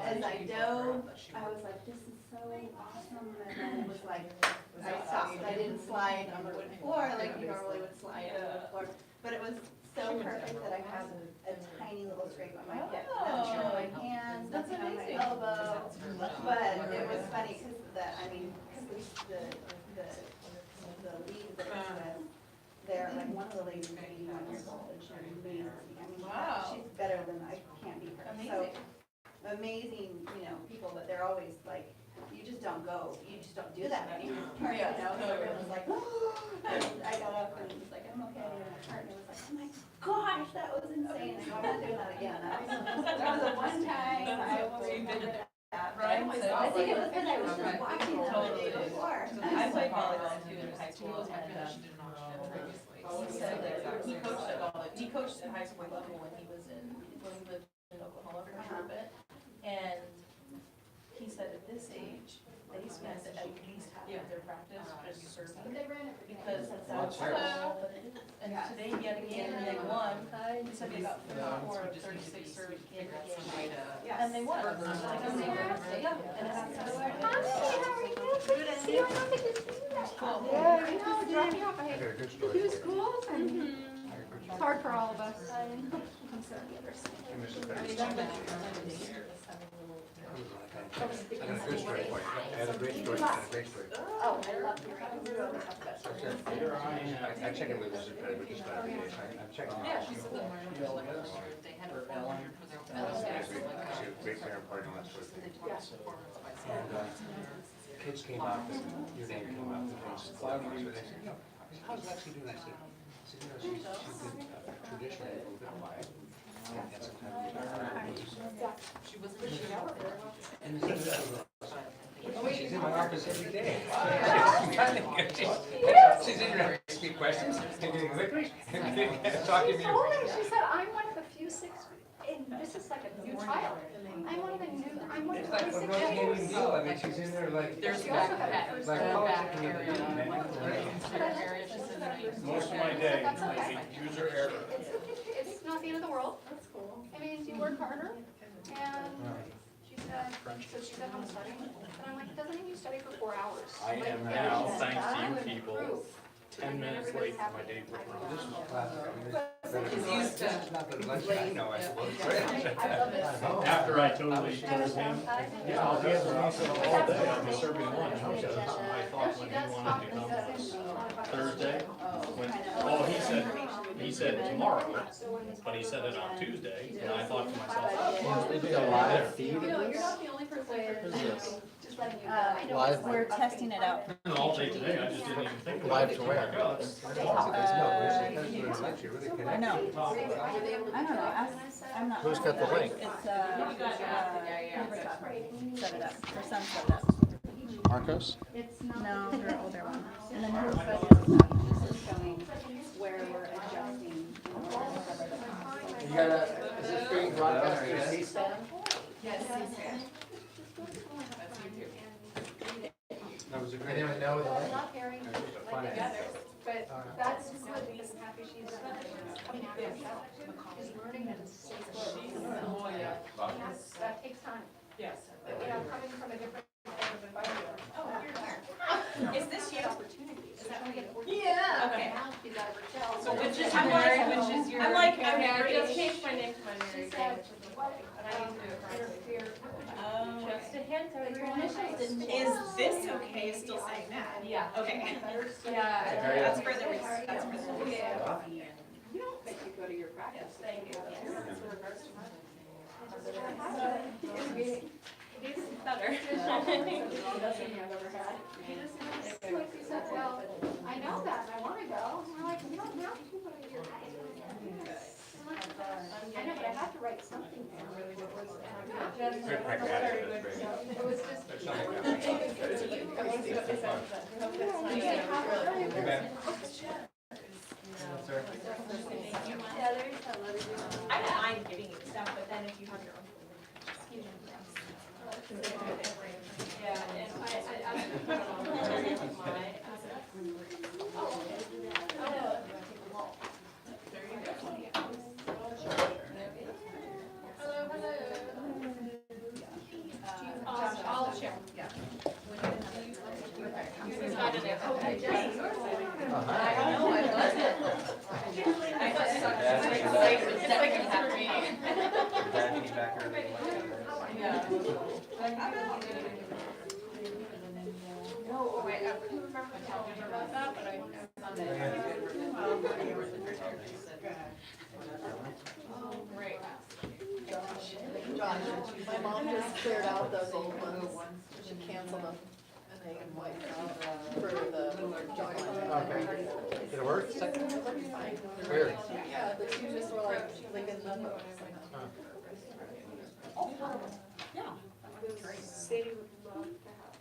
as I dove, I was like, this is so awesome, and then it was like, I stopped, I didn't slide on the wood floor like you normally would slide on the wood floor, but it was so perfect that I have a tiny little scrape on my hip, nothing on my hands, nothing on my elbow, but it was funny, because the league that it's with, they're like, one of the ladies is 81 years old, and she's amazing, I mean, she's better than I can't beat her, so amazing, you know, people, but they're always like, you just don't do that anymore, you know, so it was like, and I got up and was like, I'm okay, and my partner was like, oh my gosh, that was insane, I go, I'm not doing that again, that was a one time, I will remember that, right? I think it was because I was just watching them the day before. I played volleyball too in high school, and he coached at high school level when he lived in Oklahoma for a little bit, and he said at this age they spent at least half of their practice just serving, because that's and today yet again they won. He said they got 34 of 36 serves in the game, and they won. He was cool. It's hard for all of us. I had a good story for you. I had a great story. Oh, I love your I check in with this every day. I'm checking. Yeah, she said that they had a failure for their Great parent party and that sort of thing. And kids came out, your name came out, and they said, "No, how's Lexi doing?" I said, "You know, she's traditionally a little bit quiet. And sometimes she wasn't in the shower. she's in my office every day. She's in there asking me questions, and getting liquids, and talking to me. She said, I'm one of the few this is like a new child. I'm one of the It's like a rotating deal. I mean, she's in there like. There's like back area. Most of my day is a user error. It's not the end of the world. That's cool. It means you work harder. And she said, I'm studying. And I'm like, it doesn't mean you study for 4 hours. I am now, thanks to you people, 10 minutes late for my date with Ron. After I totally told him, yeah, I'll be at the hospital all day, I'll be serving lunch. Because I thought when he wanted to come was Thursday, he said tomorrow, but he said it on Tuesday, and I thought to myself, oh, They do a live feed of You're this? not the only person. Live? We're testing it out. and all day today, I just didn't even think about Live it. to where? Oh, I know. I don't know. I'm not. Who's got the link? It's set it up. Her son set it up. Marcos? No, her older one. And then her budget stuff. This is showing where we're adjusting. You gotta, is this being broadcast through C-SPAN? Yes, That was a great. Anyone know the link? Not hearing together, but that's good because I'm happy she's coming out of herself. She's learning and that takes time. Yes. But you know, coming from a different kind of environment. Oh, you're here. Is this you? Opportunities. Is that what it is? Yeah. Okay. Now she's out of her shell. So which is I'm Mary, like, which is your? I'm like, okay, I just just changed my name to my She Mary. said, what, interfere. Just a hint, But your initials didn't change. Is this okay still saying that? Yeah. Okay. Yeah. That's for the that's for the You don't make you go to your practice. Thank you. That's in regards to mine. It is better. She said, well, I know that, and I want to go. And we're like, you don't have to, but you're right. I know, but I have to write something there. Very pragmatic, that's great. It was just. There's something about it. You bet. Sir? I don't mind giving you stuff, but then if you have your own. Yeah, and did it. Okay, Oh, hi. I know, I wasn't. I got stuck. Yeah, It's she's like, up. it's definitely happening. Dad, can you back her? Yeah. No, wait, I couldn't remember telling her about that, but I. Oh, great. Josh, my mom just cleared out those old ones, she canceled them, and they wiped out for the jogging. Okay. Did it work? Second? Fine. Weird. Yeah, the two just were like limbo. Sadie would love to have.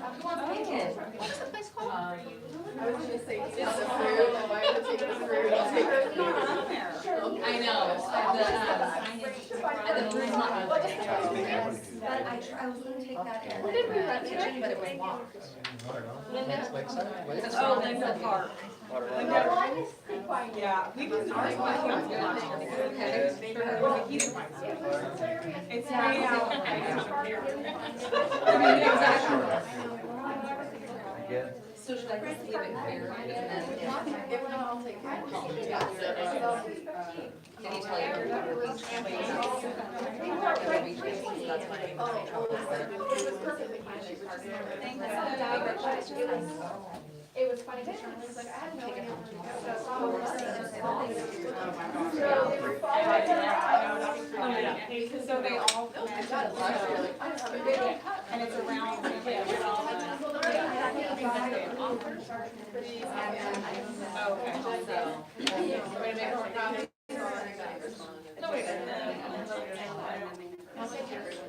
What's the place called? I was gonna say, take the fruit, why would you take the fruit? I'll take the fruit. I know, the room's not But I was gonna take that in. Where did we rent today? but it was locked. Lakeside? Lakeside? Oh, Lincoln Park. Waterline? Yeah, we did ours by It's way out. Yeah. So should I just leave it here and then? If not, I'll take it. Did he tell you? It was perfectly fine. She was just it was funny because Charlie was like, I had no idea where to go. So they all. And it's around.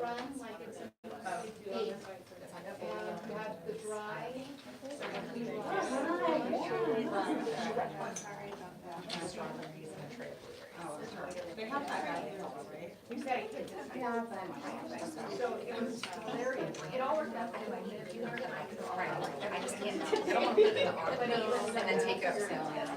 Run like it's eight. And you have the dry. They have that guy here, right? Who's that kid? So it was hilarious. It all worked out. I just can't, I don't want to put it in the arm and then take up sailing.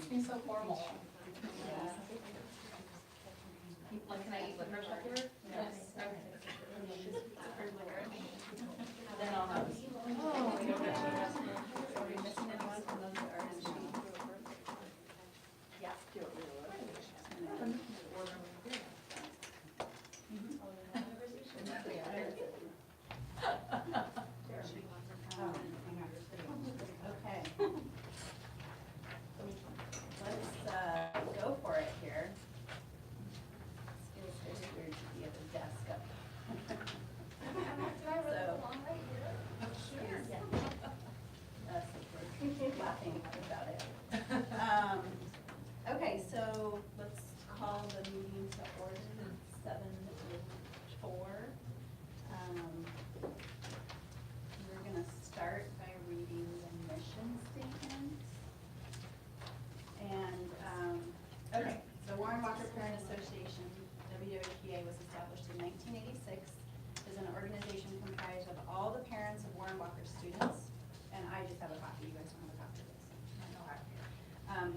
Seems so formal. Like, can I eat licorice afterward? Yes. Then I'll have. Okay. Let's go for it here. It's weird to be at the desk up. Laughing about it. Okay, so let's call the meeting to order, 7:04. We're gonna start by reading the mission statement. And, okay, so Warren Walker Parent Association, WWPA, was established in 1986, is an organization comprised of all the parents of Warren Walker students, and I just have a copy, you guys don't have a copy of this.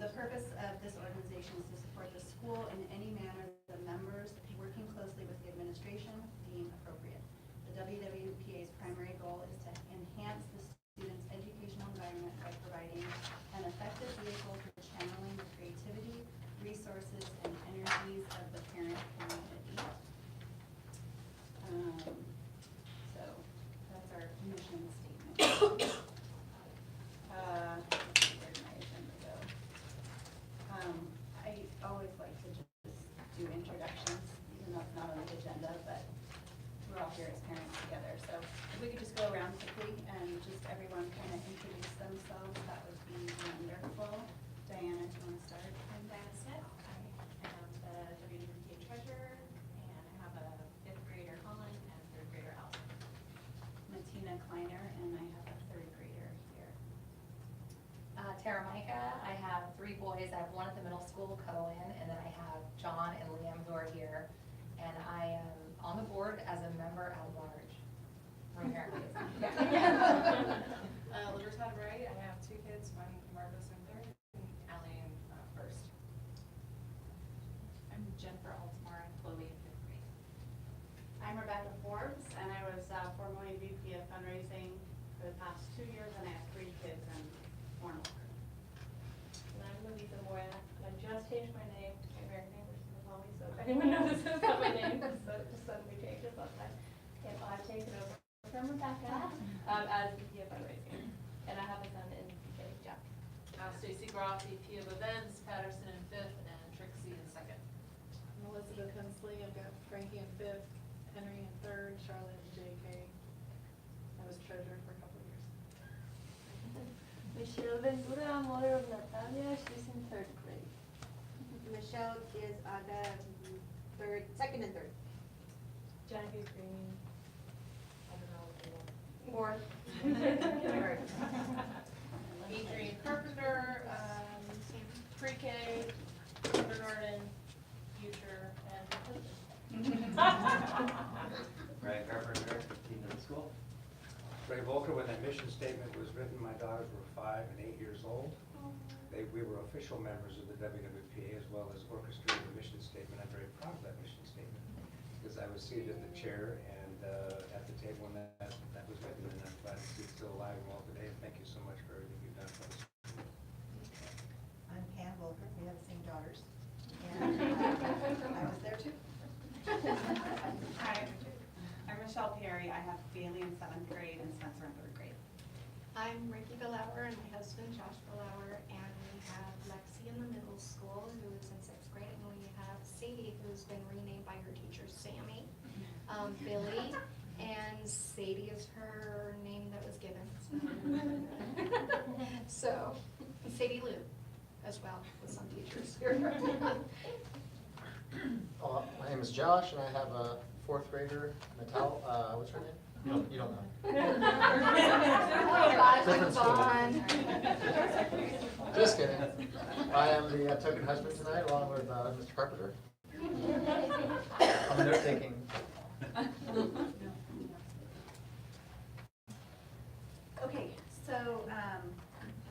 The purpose of this organization is to support the school in any manner the members, working closely with the administration, deem appropriate. The WWPA's primary goal is to enhance the students' educational environment by providing an effective vehicle for channeling the creativity, resources, and energies of the parent community. Tara Micah, I have 3 boys, I have one at the middle school, Cohen, and then I have John and Liam who are here. And I am on the board as a member at large. From here. Libertad Wright, I have 2 kids, one Marcos in 3rd, and Allie in 1st. I'm Jennifer Altamar and Chloe in 5th grade. I'm Rebecca Forbes, and I was formerly VP of fundraising for the past 2 years, and I have 3 kids in Warren Walker. And I'm Louisa Moya, and I just changed my name. My American name is call me, so if anyone notices that my name so just suddenly changes sometime. And I've taken over from Rebecca as VP of fundraising, and I have a son in PK, Jack. Stacy Groff, VP of events, Patterson in 5th, and Trixie in 2nd. I'm Elizabeth Hensley, I've got Frankie in 5th, Henry in 3rd, Charlotte in JK. I was treasurer for a couple of years. Michelle Ventura, mother of Natalia, she's in 3rd grade. Michelle is the 2nd and 3rd. Jackie Green, I don't know what they want. Fourth. Adrian Carpenter, pre-K, kindergarten, future, and Brian Carpenter, dean of the school. Ray Volker, when that mission statement was written, my daughters were 5 and 8 years old. We were official members of the WWPA as well as orchestrated the mission statement. I'm very proud of that mission statement because I was seated at the chair and at the table when that was written, and I'm glad to see it still alive and well today. And thank you so much for everything you've done for us. I'm Pam Volker, we have the same daughters. And I was there too. Hi, I'm Michelle Perry. I have Bailey in 7th grade and Spencer in 3rd grade. I'm Ricky Bellauer and my husband Josh Bellauer, and we have Lexi in the middle school who is in 6th grade, and we have Sadie who's been renamed by her teacher Sammy, Billy, and Sadie is her name that was given. So, Sadie Lou as well with some teachers here. My name is Josh, and I have a 4th grader, Natal, what's her name? You don't know. Different school. Just kidding. I am the token husband tonight, along with Mr. Carpenter. I'm note taking. Okay, so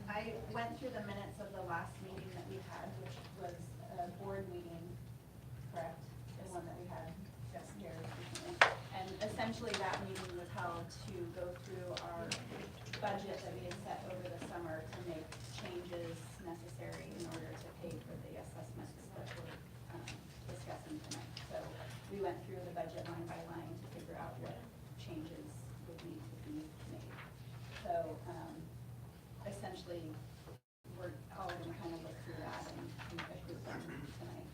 I went through the minutes of the last meeting that we had, which was a board meeting, correct? The one that we had here recently. And essentially that meeting was held to go through our budget that we had set over the summer to make changes necessary in order to pay for the assessments that we're discussing tonight. So we went through the budget line by line to figure out what changes would need to be made. So essentially, we're all going to kind of look through that and approve them tonight.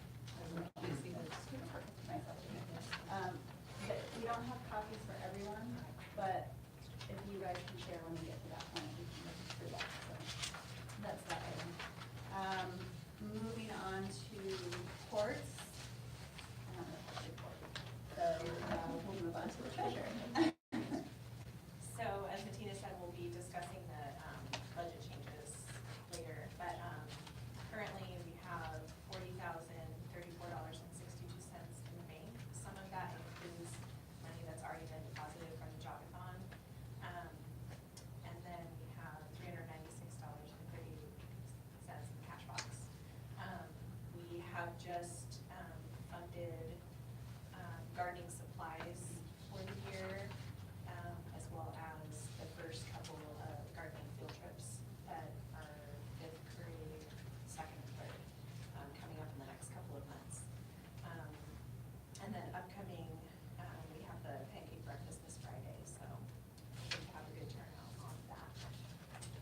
But we don't have copies for everyone, but if you guys can share when we get to that point, we can look through that. So that's that item. Moving on to reports. So we'll move on to the treasurer. So as Bettina said, we'll be discussing the budget changes later, but currently we have $40,034.62 in the bank. Some of that includes money that's already been deposited from the Jogathon. And then we have $396.38 in the cash box. We have just funded gardening supplies for the year, as well as the first couple of gardening field trips that are 5th grade, 2nd and 3rd, coming up in the next couple of months. And then upcoming, we have the pancake breakfast this Friday, so we should have a good turnout on that. The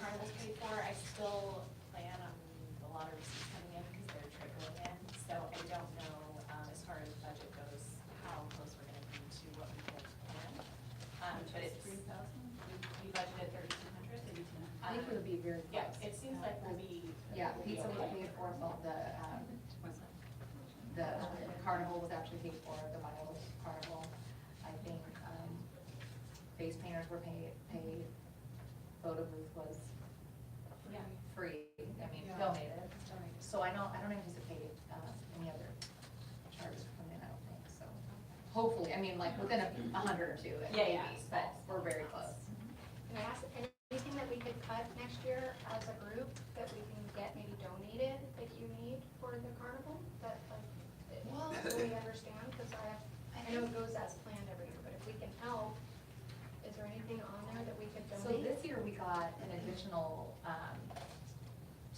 carnival's paid for. I still plan on a lot of receipts coming in because they're trickling in. So I don't know, as far as budget goes, how close we're gonna be to what we had planned. But it's 3,000? we budgeted 3,200. I think we'll be very close. Yeah, it seems like we'll be. Yeah, pizza was paid for, so the carnival was actually paid for, the Miles Carnival. I think, face painters were paid, the photo booth was Yeah. free, I mean, Yeah. donated. So I don't anticipate, any other charges coming in, I don't think, so. Hopefully, I mean, like, within a 100 or two, it may Yeah, be, but we're very close. Can I ask, anything that we could cut next year as a group that we can get maybe donated that you need for the carnival? That like, Well- we understand, because I know it goes as planned every year, but if we can help, is there anything on there that we could So donate? this year, we got an additional,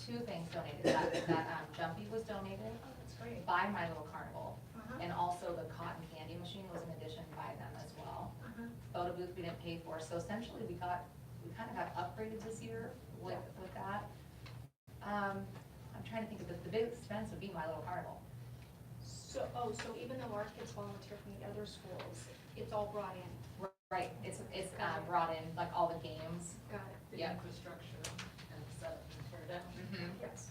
2 things donated. That Jumpy was donated Oh, that's great. by My Little Carnival, Uh-huh. and also the cotton candy machine was an addition by them as well. Uh-huh. Photo booth we didn't pay for, so essentially we kind of got upgraded this year with that. I'm trying to think of the big expense would be My Little Carnival. So even though our kids volunteer from the other schools, it's all brought in? Right, it's brought in, like, all the games. Got it. The Yep. infrastructure and set up and tear down. Yes.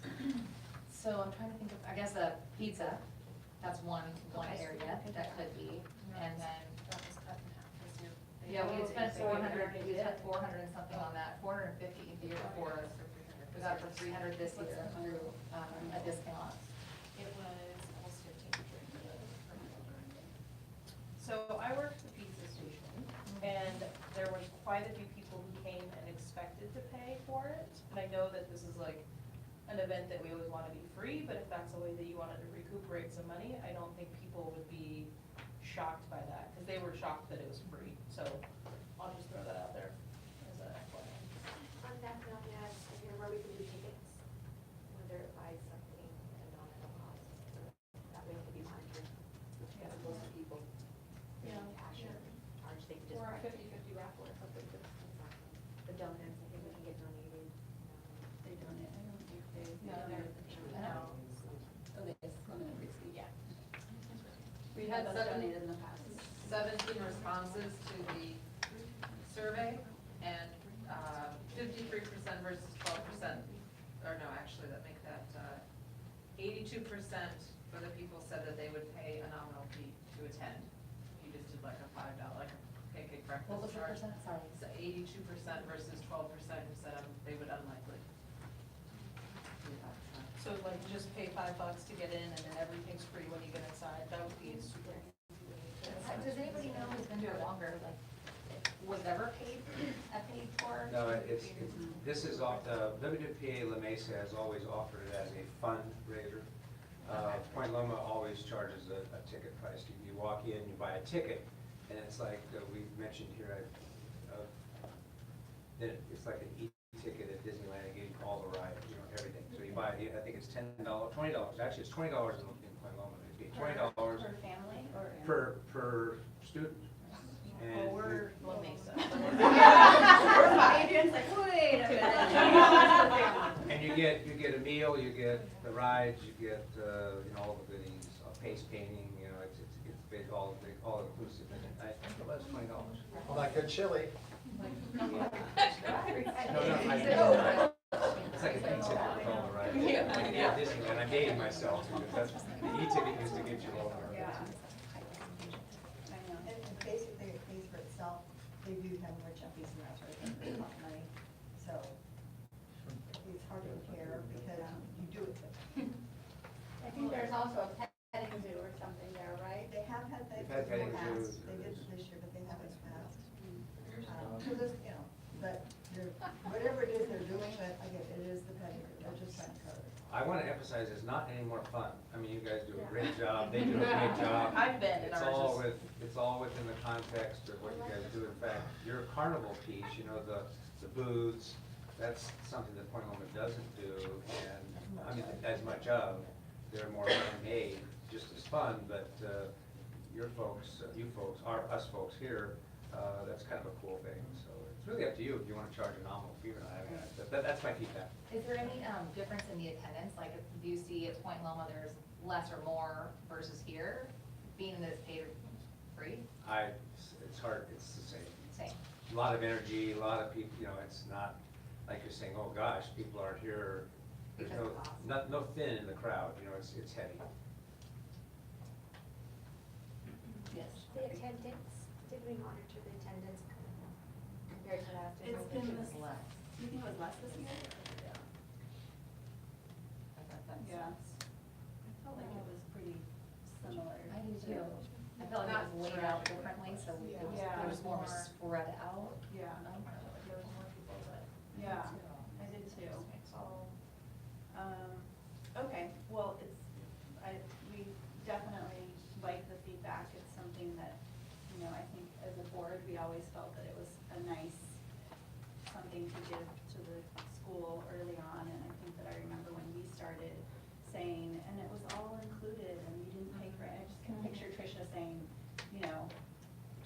So I'm trying to think of, I guess, a pizza, that's one Okay. area that could be, and then, That was cut in half this year. yeah, we had spent They 400, did. we spent 400 and something on that, 450 the year before. We got it for 300 this year through, a discount. It was almost 1,500 for the. So I worked the pizza station, and there was quite a few people who came and expected to pay for it. And I know that this is like an event that we always want to be free, but if that's a way that you wanted to recuperate some money, I don't think people would be shocked by that, because they were shocked that it was free. So I'll just throw that out there as a FYI. On that note, we have here where we can do tickets, whether it buys something at a nominal cost, that way it can be monitored, as opposed to people Yeah. cash or charge, they can just. Or a buy 50/50 raffle or something. the donuts, I think we can get donated. They donate, I don't think they. No, they're- No. Oh, it is. Yeah. We had Those seven, donated in the past. 17 responses to the survey, and 53% versus 12%, or no, actually, that make that 82% for the people said that they would pay a nominal fee to attend. You just did like a $5, like a pancake breakfast. What was the charge. percent, sorry? So 82% versus 12% who said they would unlikely. do that. So like just pay $5 to get in and then everything's free when you get inside, that would be super. Does anybody know who's been here longer, like, was ever paid for? No, this is off, the WWPA La Mesa has always offered it as a fundraiser. Point Loma always charges a ticket price. You walk in, you buy a ticket, and it's like we mentioned here, it's like an e-ticket at Disneyland, it gives you all the rides, everything. So you buy, I think it's $10, $20, actually it's $20 in Point Loma. It'd be $20 Per family or? per student. And We're La Mesa. We're fine. Adrian's like, wait a minute. And you get a meal, you get the rides, you get, all the goodies, face painting, it's big, all inclusive. And I think it was $20. Well, that good chili. No, it's like a e-ticket with all the rides. Like at Disneyland, I'm dating myself, because that's, the e-ticket used to get you over. Yeah. I know, and basically it pays for itself. They do have more jumpies and that sort of thing, they want money. So it's hard to compare because you do it. I think there's also a petting zoo or something there, right? They have had that They've had petting in the past. zoos. They did it this year, but they haven't passed. Because it's, but whatever it is they're doing, but I get it is the petting zoo, they're just trying to cover it. I want to emphasize it's not any more fun. I mean, you guys do a great job, they do a great job. I've been, and ours is. It's all within the context of what you guys do. In fact, your carnival piece, the booths, that's something that Point Loma doesn't do, and, I mean, as much of. They're more man-made, just as fun, but you folks, us folks here, that's kind of a cool thing. So it's really up to you if you want to charge a nominal fee or not. I mean, that's my feedback. Is there any difference in the attendance? Like, do you see at Point Loma there's less or more versus here, being that it's paid free? It's hard, it's the same. Same. A lot of energy, a lot of people, it's not like you're saying, oh gosh, people aren't here. There's no thin in the crowd, it's heavy. Yes. The attendance, did we monitor the attendance compared to last year? It's been this, You think it was less this year? I thought that Yeah. sense. I felt like it was pretty similar. I do too. I felt like it was laid out differently, so it was, Yeah. there was more spread out. Yeah. There was more people, but. Yeah, I did too. Okay, well, we definitely like the feedback. It's something that, you know, I think as a board, we always felt that it was a nice, something to give to the school early on. And I think that I remember when we started saying, and it was all included and we didn't pay for it. I just can picture Tricia saying, you know,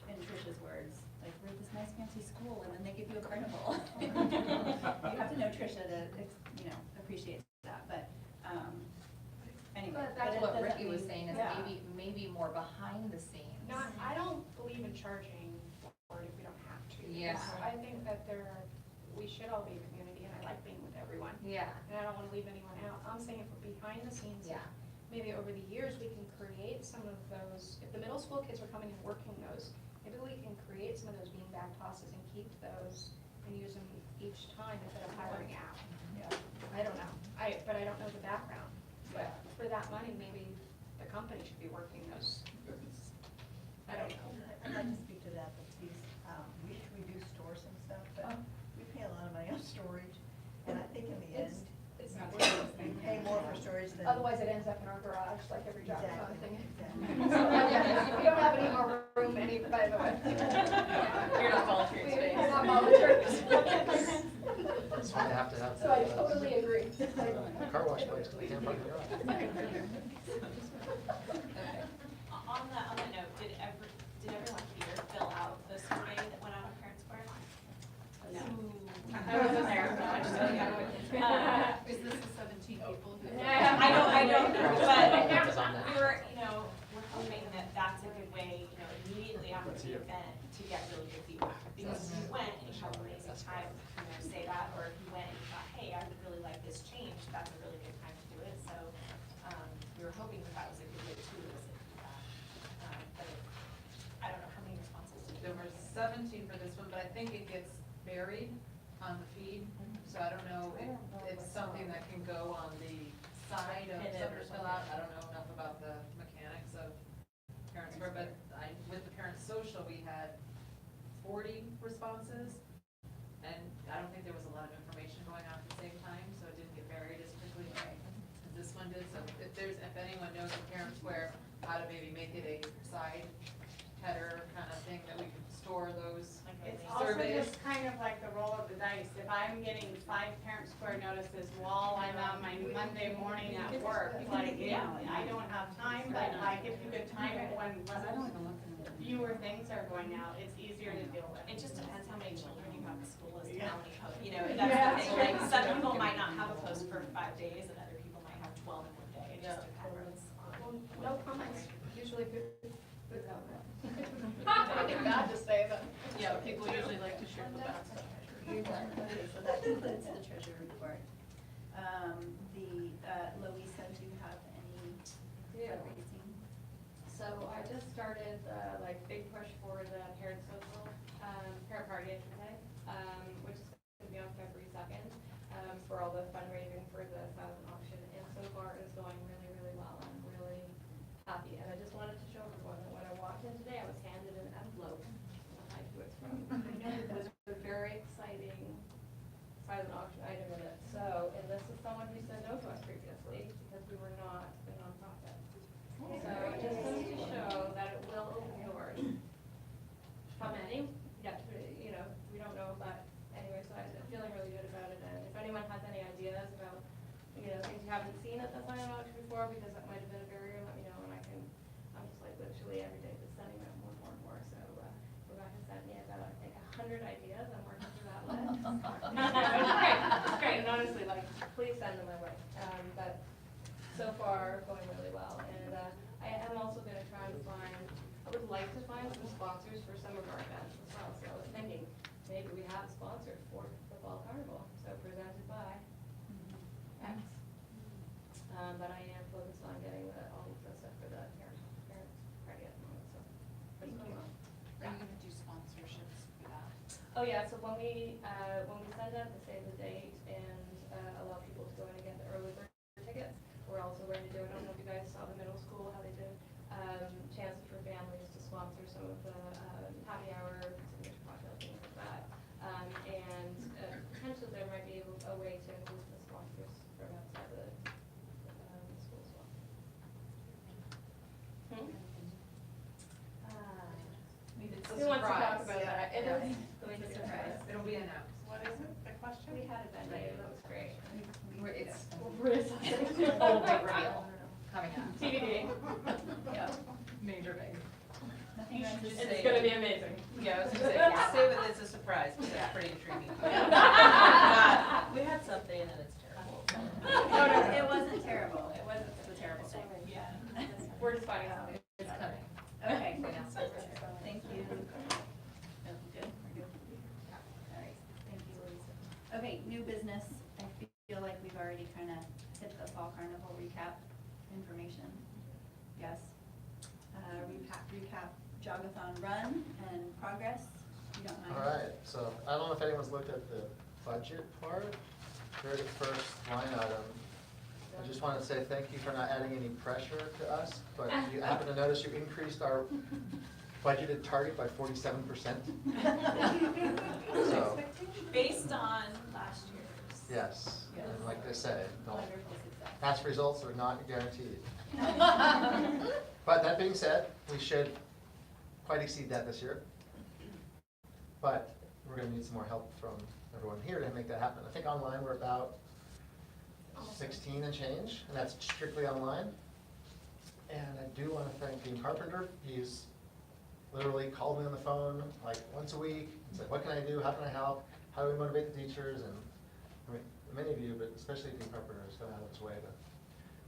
in Tricia's words, like, we're this nice fancy school and then they give you a carnival. You have to know Tricia to, you know, appreciate that, but, anyway. But that's it what doesn't Ricky was mean- saying, is yeah. maybe more behind the scenes. Not, I don't believe in charging for it if we don't have to. Yeah. I think that we should all be a community, and I like being with everyone. Yeah. And I don't wanna leave anyone out. I'm saying for behind the scenes. Yeah. Maybe over the years, we can create some of those, if the middle school kids are coming and working those, maybe we can create some of those beanbag tosses and keep those and use them each time instead of hiring out. Yeah. I don't know, but I don't know the background. But for that money, maybe the company should be working those. I don't know. I'd like to speak to that, but these, we do store some stuff, but we pay a lot of money on storage. And I think in the end, It's not. we pay more for storage than. Otherwise, it ends up in our garage, like every job kind of thing. Exactly. So, yeah, we don't have any more room, by the way. You're not volunteering space. We're not volunteering space. That's why you have to have. So I totally agree. Car wash place, we can't park in the garage. On that note, did everyone here fill out the survey that went out on Parent Square? No. I wasn't there, so I just don't know. Is this the 17 people who? I don't, That was on but that. we're hoping that that's a good way, you know, immediately after the event to get really good feedback. Because if you went and you had an amazing time, you know, say that, or if you went and you thought, hey, I would really like this change, that's a really good time to do it. So, we were hoping that was a good way to elicit feedback. But I don't know how many responses did There were 17 for this one, but I think it gets buried on the feed, so I don't know if it's something that can go on the side of Pin it or something to fill out. I don't know enough about the mechanics of Parents Square, but with the Parent Social, we had 40 responses, and I don't think there was a lot of information going on at the same time, so it didn't get buried as quickly as this one did. So if anyone knows from Parent Square how to maybe make it a side header kind of thing that we can store those It's also surveys. just kind of like the roll of the dice. If I'm getting 5 Parent Square notices while I'm on my Monday morning at work, like, yeah, I don't have time, but like, if you could time it when fewer things are going out, it's easier to deal with. It just depends how many children you have at school as to how many posts, you know, that's the thing, like, some people might not have a post for 5 days and other people might have 12 in one day, it just depends. Well, no comments, usually good comment. Nothing bad to say, but. Yeah, people usually like to share the bad stuff. You're done. Okay, so that concludes the treasurer report. Louisa, do you have any fundraising? So I just started the big push for the parent social, parent party, I should say, which is going to be on February 2nd, for all the fundraising for the silent auction. And so far it's going really, really well. I'm really happy. And I just wanted to show everyone that when I walked in today, I was handed an envelope. I don't know who it's from. It was a very exciting silent auction item in it. So, and this is someone who said no to us previously because we were not a nonprofit. So it just goes to show that it will open doors. How many? Yeah, you know, we don't know, but anyway, so I'm feeling really good about it. And if anyone has any ideas about, you know, things you haven't seen at the silent auction before, because that might have been a barrier, let me know, and I'm just like literally every day just sending out more and more. So Rebecca sent me about, I think, 100 ideas. I'm working through that list. It's great, and honestly, please send them my way. But so far, going really well. And I am also going to try and I would like to find some sponsors for some of our events as well. So I was thinking, maybe we have sponsors for the Fall Carnival, so presented by X. But I am focused on getting all the stuff for the parents party at the moment, so. it's going well. Are you gonna do sponsorships for that? Oh yeah, so when we send out the Save the is. It's a surprise. It'll be announced. What is it, the question? We had a venue, that was great. It's Really exciting. a whole big reveal coming up. TBD. Yeah, major big. You should just It's say. gonna be amazing. Yeah, I was gonna say, yeah, say that it's a surprise, because that's pretty intriguing. We had something and it's terrible. No, it wasn't terrible. It wasn't a terrible thing. Yeah. We're just finding out. It's coming. Okay. Thank you. Good, we're good. All right, thank you, Lisa. Okay, new business. I feel like we've already kind of hit the Fall Carnival recap information. Yes. Recap Jogathon run and progress. You don't mind? All right, so I don't know if anyone's looked at the budget part, very first line item. I just want to say thank you for not adding any pressure to us, but you happen to notice you increased our budgeted target by 47%. So, Based on last year's. yes, and like they say, Wonderful success. past results are not guaranteed. But that being said, we should quite exceed that this year. But we're gonna need some more help from everyone here to make that happen. I think online we're about 16 and change, and that's strictly online. And I do wanna thank Dean Carpenter. He's literally called me on the phone like once a week and said, what can I do, how can I help, how do we motivate the teachers? And I mean, many of you, but especially Dean Carpenter, has gone out of his way to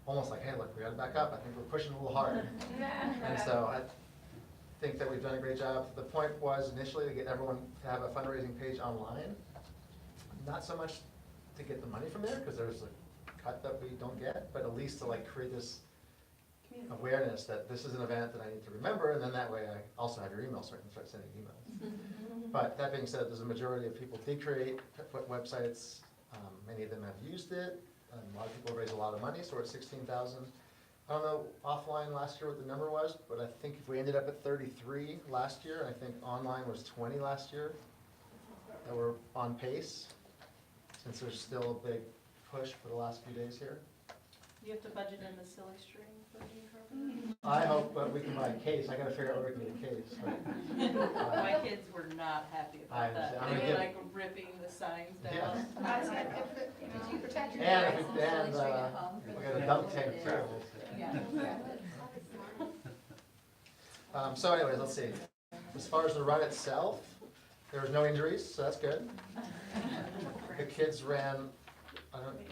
almost like, hey, look, we gotta back up, I think we're pushing a little hard. And so I think that we've done a great job. The point was initially to get everyone to have a fundraising page online. Not so much to get the money from there, because there's a cut that we don't get, but at least to like create this awareness that this is an event that I need to remember, and then that way I also have your email so I can start sending emails. But that being said, there's a majority of people did create websites. Many of them have used it. A lot of people raise a lot of money, so we're at 16,000. I don't know offline last year what the number was, but I think if we ended up at 33 last year, and I think online was 20 last year, that we're on pace, since there's still a big push for the last few days here. You have to budget in the silly string for Dean Carpenter? I hope we can buy a case. I gotta figure out where we can get a case. But, My kids were not happy I about that. understand. They were like ripping the signs down. Yes. Did you protect your And, kids? we got a dunk tank too. So anyways, let's see. As far as the run itself, there was no injuries, so that's good. The kids ran,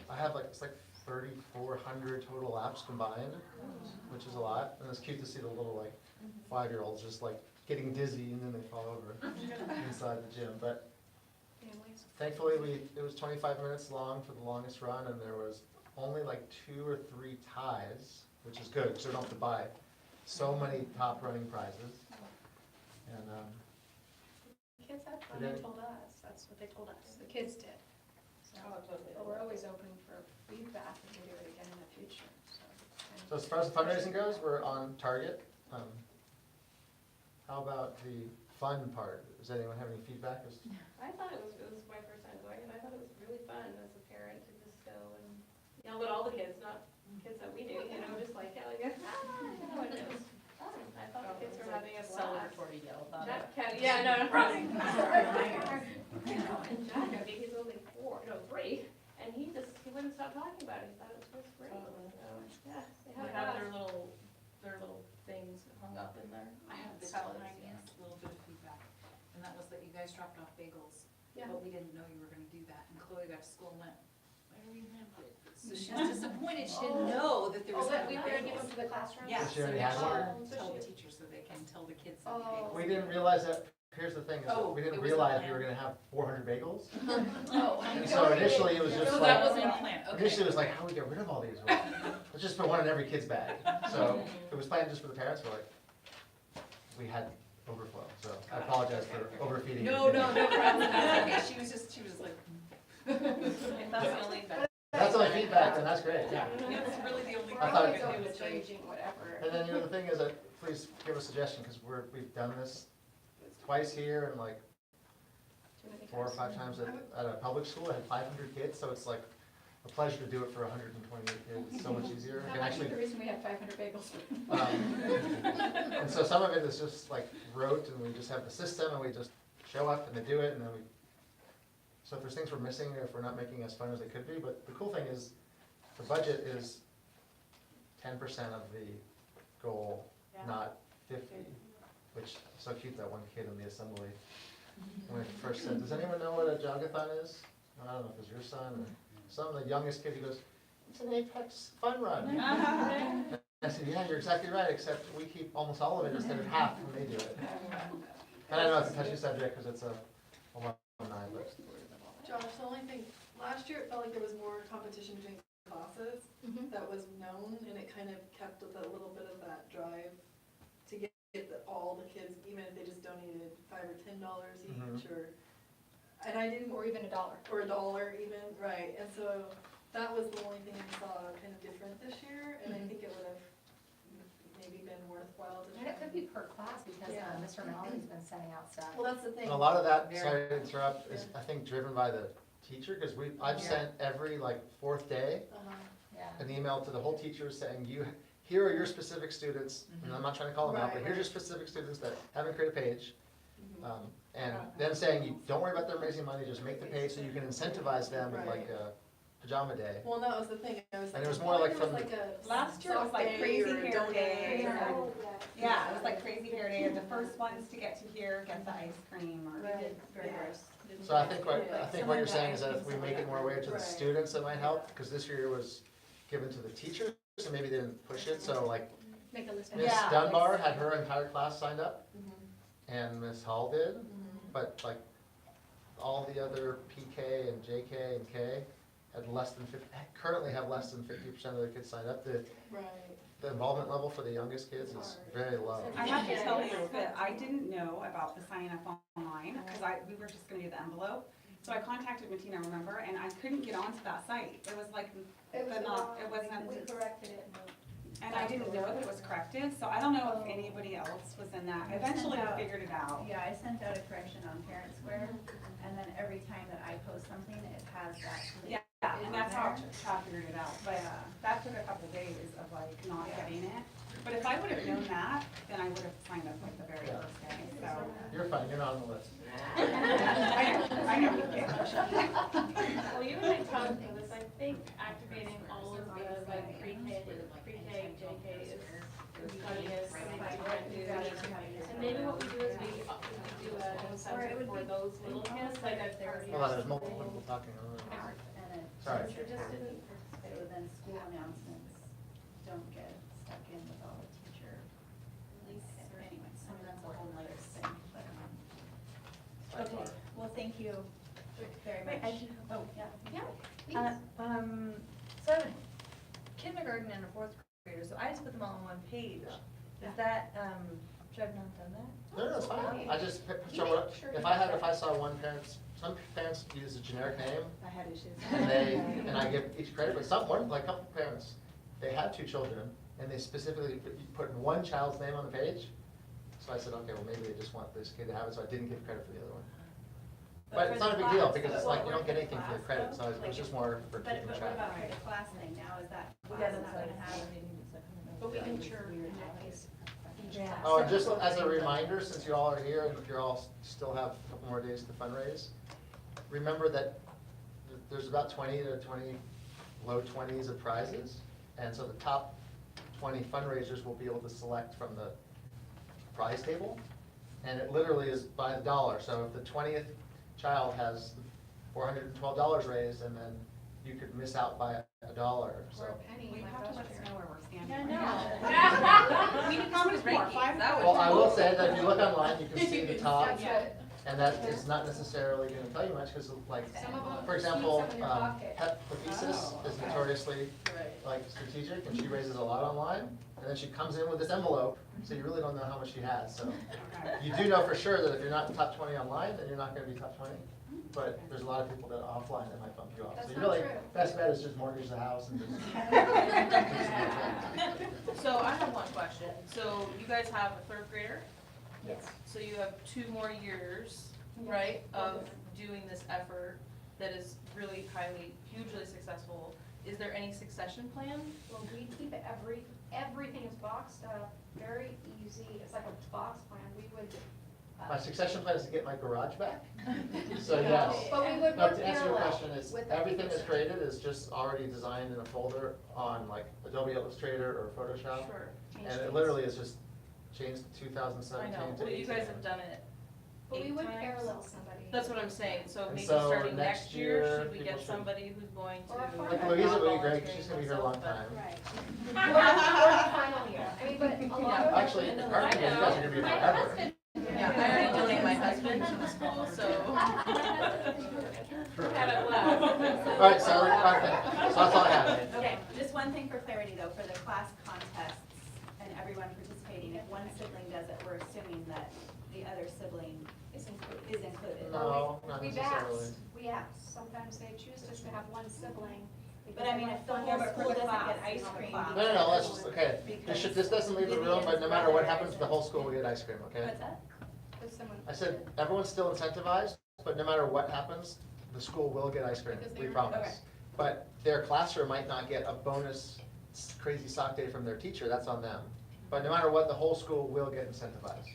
I have like, it's like 3,400 total laps combined, which is a lot. And it's cute to see the little like 5-year-olds just like getting dizzy and then they fall over inside the gym. But thankfully it was 25 minutes long for the longest run, and there was only like 2 or 3 ties, which is good because we don't have to buy so many top running prizes. And Kids had fun, they told us, that's what they told us, the kids did. So, but we're always open for feedback if we do it again in the future, so. so as far as the fundraising goes, we're on target. How about the fun part? Does anyone have any feedback? I thought it was my first time going, and I thought it was really fun as a parent to just go and yell at all the kids, not kids that we do, just like yelling, and it was fun. I thought the kids were having a blast. Celebratory yell, not a. Yeah, no, running. And Jack, I think he's only 3, and he wouldn't stop talking about it. He thought it was great. So, yeah, they They had have a their little things hung up in there. I have The this colors, one, yeah. a little bit of feedback, and that was that you guys dropped off bagels, Yeah. but we didn't know you were gonna do that, and Chloe got to school and went, why do we have bagels? So she was disappointed, she didn't know that there was gonna be We were gonna give them bagels. to the classroom? Yeah, She so already make had sure one? to tell the teachers so they can tell the kids that Oh. the bagels. We didn't realize that. Here's the thing, is that Oh, we didn't it was realize the we were plan. gonna have 400 bagels. Oh, And so initially it was just So like, that wasn't a plan, okay. initially it was like, how do we get rid of all these? Well, let's just put one in every kid's bag. So it was planned just for the parents, but like, we had overflow, so I apologize for overfeeding. No, your no, kids. no problem, that's okay, she was like. If that's the only benefit. That's only feedback, and that's great, yeah. It's really the only. I thought- Always open to changing whatever. And then, the thing is that, please give a suggestion, because we've done this twice here and like Too many 4 or 5 times at a public school. I had 500 kids, so it's like a pleasure to do it for 128 kids. It's so much easier. I can That might be actually, the reason we had 500 bagels. and so some of it is just like rote, and we just have the system, and we just show up and they do it, and then so if there's things we're missing, or if we're not making as fun as they could be, but the cool thing is, the budget is 10% of the goal, not 50, which is so cute, that one kid in the assembly, when it first said, does anyone know what a jogathon is? I don't know if it was your son or some, the youngest kid, he goes, it's an Apex fun run. I said, yeah, you're exactly right, except we keep almost all of it instead of half when they do it. And I know it's a touchy subject because it's a alumni, but. Josh, the only thing, last year it felt like there was more competition between classes that was known, and it kind of kept with a little bit of that drive to get all the kids, even if they just donated $5 or $10 each, and I didn't. Or even $1. Or $1 even, right, and so that was the only thing I saw kind of different this year, and I think it would have maybe been worthwhile to try. And it could be per class, because Mr. Mallory's been sending out stuff. Well, that's the thing. And a lot of that, sorry to interrupt, is I think driven by the teacher, because I've sent every like 4th day an email to the whole teachers saying, here are your specific students, and I'm not trying to call them out, but here's your specific students that haven't created a page. And then saying, don't worry about them raising money, just make the page so you can incentivize them with like a pajama day. Well, that was the thing, I was like. And it was more like from Last year it was like crazy hair day. Yeah, it was like crazy hair day, or the first ones to get to here get the ice cream, or. So I think what you're saying is that if we make it more aware to the students, it might help, because this year it was given to the teachers, and maybe they didn't push it, so like Make a list. Miss Dunbar had her entire class signed up, and Miss Hall did, but like all the other PK and JK and K had less than 50, currently have less than 50% of their kids signed up. The involvement level for the youngest kids is very low. I have to tell you that I didn't know about the sign up online, because we were just gonna do the envelope. So I contacted Martina, remember, and I couldn't get onto that site. It was like, it wasn't. We corrected it. And I didn't know that it was corrected, so I don't know if anybody else was in that. Eventually we figured it out. Yeah, I sent out a correction on Parent Square, and then every time that I post something, it has that. Yeah, and that's how I figured it out. But that took a couple days of like not getting it. But if I would have known that, then I would have signed up like the very first day, so. You're fine, you're not on the list. I know. Well, you and I talked about this, I think activating all of the like pre-K, JK is and maybe what we do is we do an incentive for those little kids, like if they're. Hold on, there's multiple people talking. Sorry. It just didn't participate, but then school announcements don't get stuck in with all the teacher. Anyway, I mean, that's a whole other thing, but, okay, well, thank you very much. Oh, yeah. So kindergarten and a 4th grader, so I just put them all on one page. Is that, should I have not done that? No, it's fine. I just show up. If I saw one parent, some parents use a generic name. I had issues. And I give each credit, but like a couple parents, they had 2 children, and they specifically put one child's name on the page. So I said, okay, well, maybe they just want this kid to have it, so I didn't give credit for the other one. But it's not a big deal, because it's like, you don't get anything for the credit, so it's just more for keeping But track. what about for the class thing now, is that class not gonna have? But we can sure in that case. Oh, and just as a reminder, since you all are here, and if you all still have a couple more days to fundraise, remember that there's about 20 to low 20s of prizes, and so the top 20 fundraisers will be able to select from the prize table, and it literally is by the dollar. So if the 20th child has $412 raised, and then you could miss out by $1. So. We have to let us know where we're standing. Yeah, We need how much more? 5? Well, I will say that if you look online, you can see the top, and that is not necessarily going to tell you much, because like, for example, Hepatitis is notoriously like strategic, and she raises a lot online, and then she comes in with this envelope, so you really don't know how much she has. So you do know for sure that if you're not top 20 online, then you're not going to be top 20. But there's a lot of people that are offline that might bump you off. So you really, best bet is just mortgage the house and just. So I have one question. So you guys have a 3rd grader? Yes. So you have 2 more years, right, of doing this effort that is really hugely successful. Is there any succession plan? Well, we keep everything is boxed up, very easy, it's like a box plan. We would My succession plan is to get my garage back. So yes. But we would No, work to answer your parallel question, is with that. everything that's created is just already designed in a folder on like Adobe Illustrator or Photoshop. Sure. And it literally is just changed 2017 I to know, 18. well, you guys have done it But we 8 would times. parallel somebody. That's what I'm saying, so And maybe so starting next next year, year, should we people get should- somebody who's going to? Or a farmer. Like I'm Louisa not would be great, volunteering she's gonna be here a long myself, but- time. Right. Or the final year. I mean, but a lot of. Actually, I know. partly you guys are gonna be My forever. husband. Yeah, I already donated my husband to the school, so. Had it left. All right, so, okay, so that's all I have. Okay, just one thing for clarity though, for the class contests and everyone participating, if one sibling does it, we're assuming that the other sibling Is included. is included. No, not We've necessarily. asked, we ask, sometimes they choose just to have one sibling. But I mean, if the whole school doesn't get ice cream. No, let's just, okay, this doesn't leave the room, but no matter what happens, the whole school will get ice cream, okay? What's that? If someone. I said, everyone's still incentivized, but no matter what happens, the school will get ice cream, Because we they're- promise. okay. But their classroom might not get a bonus crazy sock day from their teacher, that's on them. But no matter what, the whole school will get incentivized.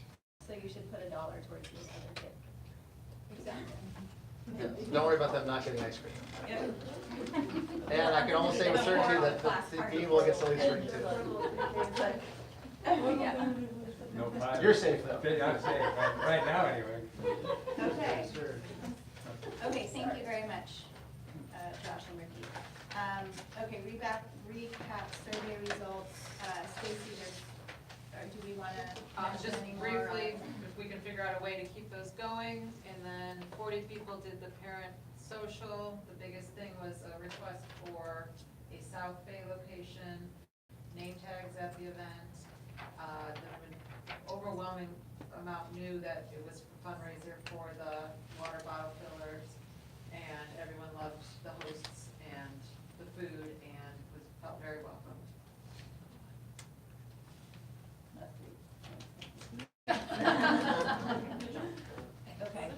So you should put $1 towards the other kid. Exactly. Yeah, Don't worry about them not getting ice cream. Yep. And I can almost say with certainty that the dean will get silly string too. Yeah. No class. You're safe though. I'm safe, right now anyway. Okay. Sure. Okay, thank you very much, Josh and Ricky. Okay, recap survey results. Stacy, do we want to mention Just any more? briefly, if we can figure out a way to keep those going, and then 40 people did the parent social. The biggest thing was a request for a South Bay location, name tags at the event. The overwhelming amount knew that it was a fundraiser for the water bottle fillers, and everyone loved the hosts and the food, and felt very welcome. Okay,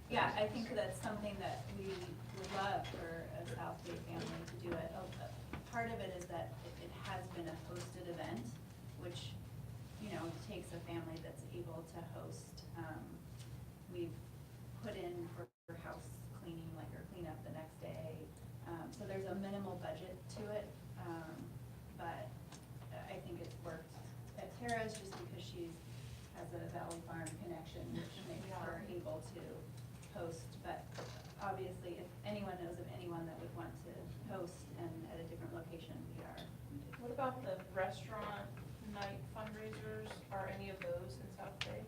yeah, I think that's something that we would love for a South Bay family to do it. Part of it is that it has been a hosted event, which, you know, takes a family that's able to host. We've put in for house cleaning, like, or cleanup the next day. So there's a minimal budget to it, but I think it's worked at Tara's just because she has a Valley Farm connection, which makes her able to host. But obviously, if anyone knows of anyone that would want to host and at a different location, we are. What about the restaurant night fundraisers? Are any of those in South Bay?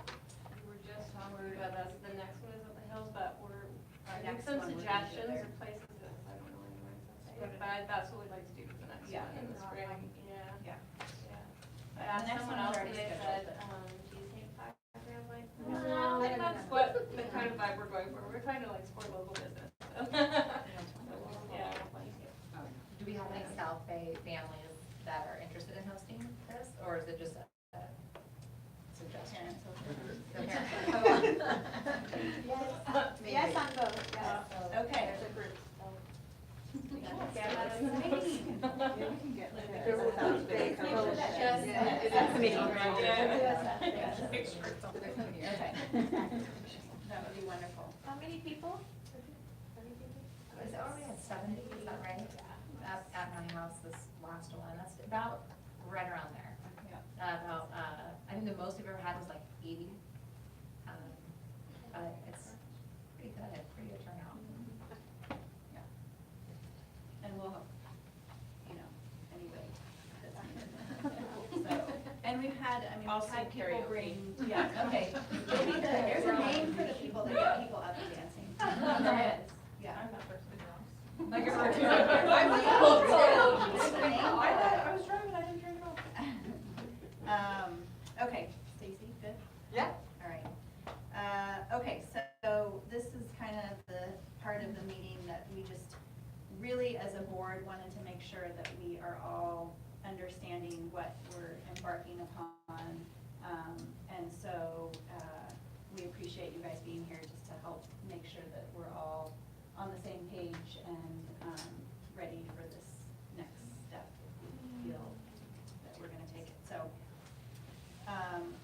We were just talking about that, the next one is at the Hills, but we're, Our I think next some one would be suggestions there. or places that, I don't know anywhere in South Bay, but that's what we'd like to do for the next Yeah. one in the spring, yeah. Yeah. Yeah. I The asked next someone one's else, already and they scheduled, said, but- cheesecake factory, I'm like, no, and that's what, the kind of vibe we're going for, we're trying to like support local business. Yeah. Do we have any South Bay families that are interested in hosting this, or is it just a suggestion? The parent. Yes, on both, yes. Okay. There's a group, so. Yeah, that's exciting. Maybe we can get like There's a a South Bay Yes. coalition. Yes. It's a meeting, right? Yes. Yes. Okay. That would be wonderful. How many people? Is it already at 70, is that right? At my house, this last one, that's about right around there. About, I think the most we've ever had was like 80. But it's pretty good turnout. Yeah. And we'll, you know, anyway. So, and we've had, I mean, I'll we've had sing people karaoke. bring, yeah, okay. Maybe there's a name for the people that get people up and dancing. There is, yeah. I'm that person who drums. Like a I was driving, I didn't turn it off. Okay, Stacy, good? Yeah. All right. Okay, so this is kind of the part of the meeting that we just really, as a board, wanted to make sure that we are all understanding what we're embarking upon. And so we appreciate you guys being here just to help make sure that we're all on the same page and ready for this next step if we feel that we're going to take it. So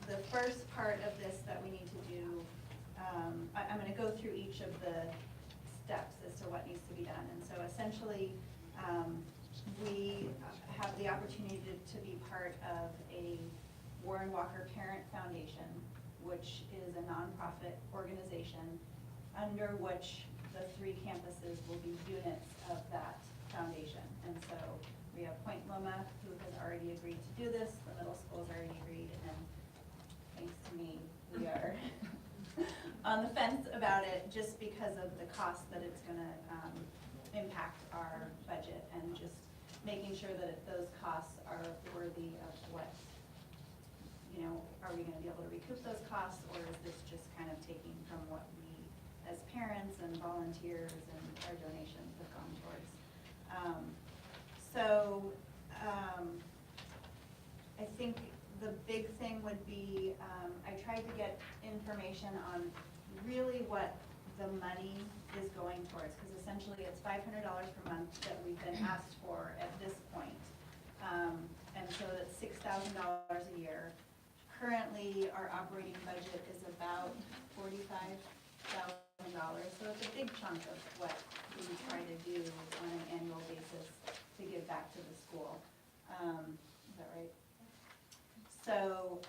the first part of this that we need to do I'm gonna go through each of the steps as to what needs to be done. And so essentially, we have the opportunity to be part of a Warren Walker Parent Foundation, which is a nonprofit organization under which the 3 campuses will be units of that foundation. And so we have Point Loma, who has already agreed to do this, the middle school's already agreed, and thanks to me, we are on the fence about it just because of the cost that it's gonna impact our budget, and just making sure that those costs are worthy of what, you know, are we gonna be able to recoup those costs, or is this just kind of taking from what we as parents and volunteers and our donations have gone towards. I think the big thing would be, I tried to get information on really what the money is going towards, because essentially it's $500 per month that we've been asked for at this point. And so that's $6,000 a year. Currently, our operating budget is about $45,000, so it's a big chunk of what we try to do on an annual basis to give back to the school. Is that right? So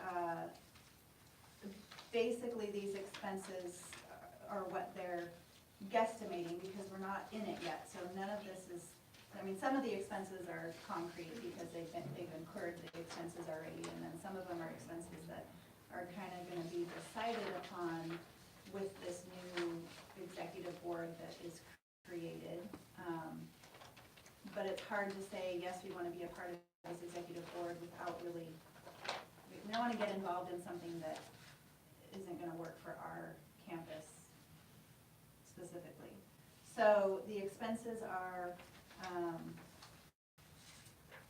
basically these expenses are what they're guesstimating, because we're not in it yet, so none of this is, I mean, some of the expenses are concrete because they've incurred the expenses already, and then some of them are expenses that are kind of gonna be decided upon with this new executive board that is created. But it's hard to say, yes, we wanna be a part of this executive board without really, we don't wanna get involved in something that isn't gonna work for our campus specifically. So the expenses are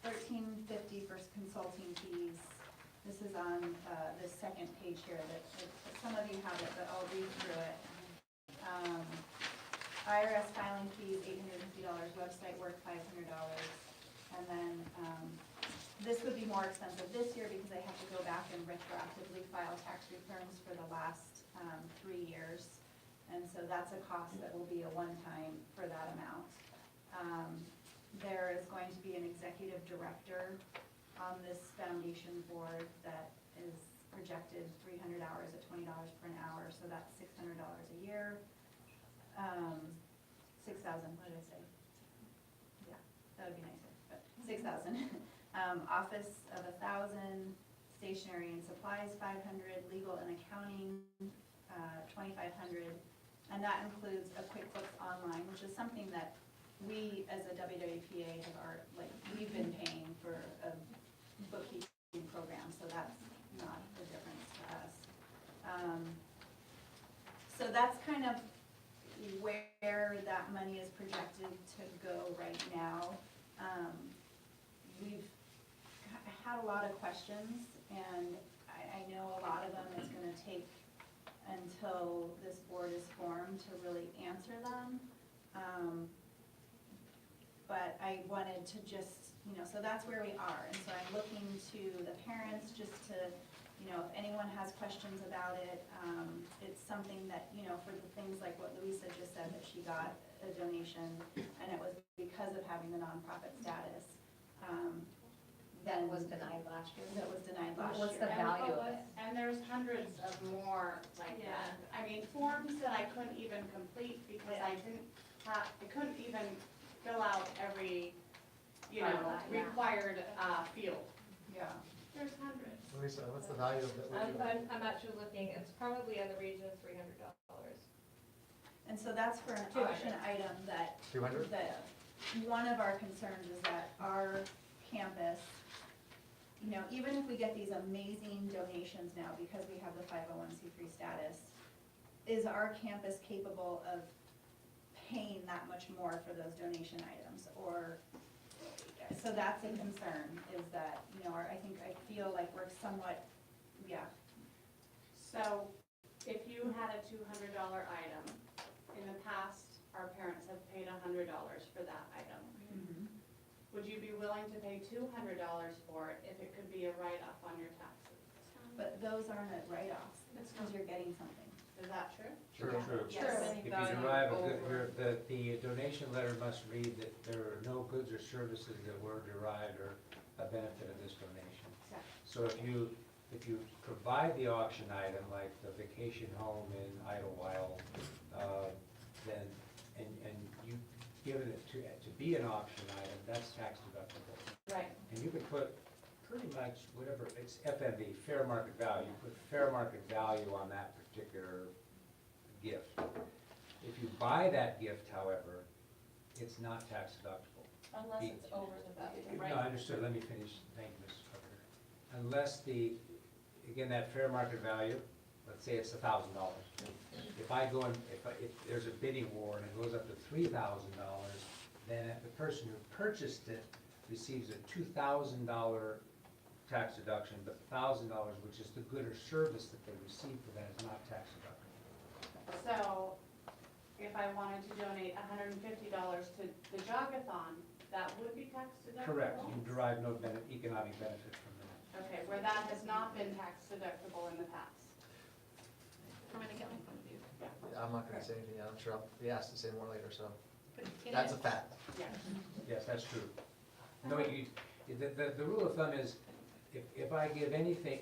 $13.50 for consulting fees. This is on the second page here. That some of you have it, but I'll read through it. IRS filing fees $850, website work $500, and then this would be more expensive this year because I have to go back and retroactively file tax returns for the last 3 years. And so that's a cost that will be a one-time for that amount. There is going to be an executive director on this foundation board that is projected 300 hours at $20 per an hour, so that's $600 a year. 6,000, what did I say? Yeah, that would be nicer, but 6,000. Office of 1,000, stationery and supplies 500, legal and accounting 2,500, and that includes a QuickBooks Online, which is something that we as a WWPA have we've been paying for a bookkeeping program, so that's not a difference to us. So that's kind of where that money is projected to go right now. We've had a lot of questions, and I know a lot of them it's going to take until this board is formed to really answer them. But I wanted to just, so that's where we are. And so I'm looking to the parents just to, if anyone has questions about it. It's something that, for the things like what Louisa just said, that she got a donation, and it was because of having the nonprofit status. That was denied last year. That was denied last year. What's the value of it? And there's hundreds of more like that. I mean, forms that I couldn't even complete because I couldn't even fill out every, required field. Yeah. There's hundreds. Lisa, what's the value of that? I'm actually looking, it's probably in the region of $300. And so that's for an auction item that, 200? that one of our concerns is that our campus, even if we get these amazing donations now because we have the 501c3 status, is our campus capable of paying that much more for those donation items? Or, so that's a concern, is that, I feel like we're somewhat, So if you had a $200 item, in the past, our parents have paid $100 for that item. Would you be willing to pay $200 for it if it could be a write-off on your taxes? but those aren't write-offs, it's because you're getting something. Is that true? True. Yes. If you derive a good, the donation letter must read that there are no goods or services that were derived or a benefit of this donation. So if you provide the auction item, like the vacation home in Idlewild, then, and you've given it to be an auction item, that's tax deductible. Right. And you can put pretty much whatever, it's FMV, fair market value, put fair market value on that particular gift. If you buy that gift, however, it's not tax deductible. Unless it's over the value, right? No, I understood, let me finish, thank you, Mrs. Carpenter. Unless again, that fair market value, let's say it's $1,000. If I go and, if there's a bidding war and it goes up to $3,000, then the person who purchased it receives a $2,000 tax deduction, but $1,000, which is the good or service that they received for that, is not tax deductible. So, if I wanted to donate $150 to the Jogathon, that would be tax deductible? Correct, you derive no economic benefit from that. Okay, where that has not been tax deductible in the past. From an accounting point of view. I'm not gonna say anything, I'm sure I'll be asked to say more later, so, But Tina- that's a fact. Yeah. Yes, that's true. No, the rule of thumb is, if I give anything,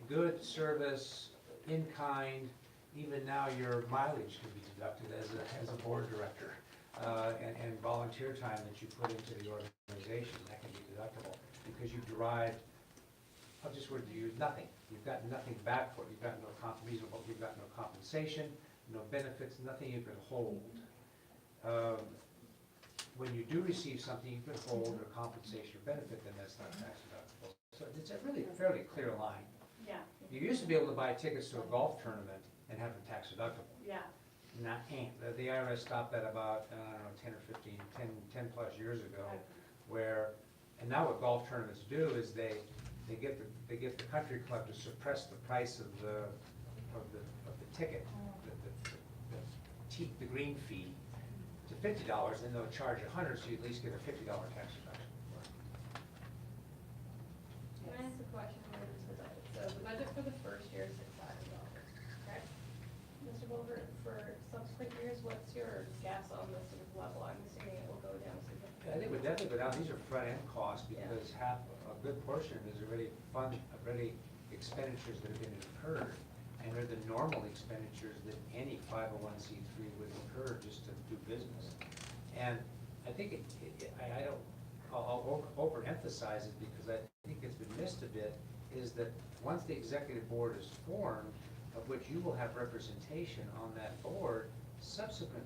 good service, in kind, even now your mileage can be deducted as a board director, and volunteer time that you put into the organization, that can be deductible, because you derived, I'll just word to use, nothing. You've got nothing back for it, you've got no you've got no compensation, no benefits, nothing you can hold. When you do receive something you can hold or compensation or benefit, then that's not tax deductible. So it's a really fairly clear line. Yeah. You used to be able to buy tickets to a golf tournament and have them tax deductible. Yeah. Now, the IRS stopped that about, I don't know, 10 or 15, 10 plus years ago, where, and now what golf tournaments do is they get the country club to suppress the price of the ticket, the green fee, to $50, then they'll charge $100, so you at least get a $50 tax deduction. Can I ask a question related to the budget? So the budget for the first year is $6,000, correct? Mr. Bolger, for subsequent years, what's your guess on this sort of level? I'm assuming it will go down significantly. I think it would definitely go down. These are front-end costs because a good portion is already expenditures that have been incurred. And they're the normal expenditures that any 501c3 would incur just to do business. And I think I'll overemphasize it because I think it's been missed a bit, is that once the executive board is formed, of which you will have representation on that board, subsequent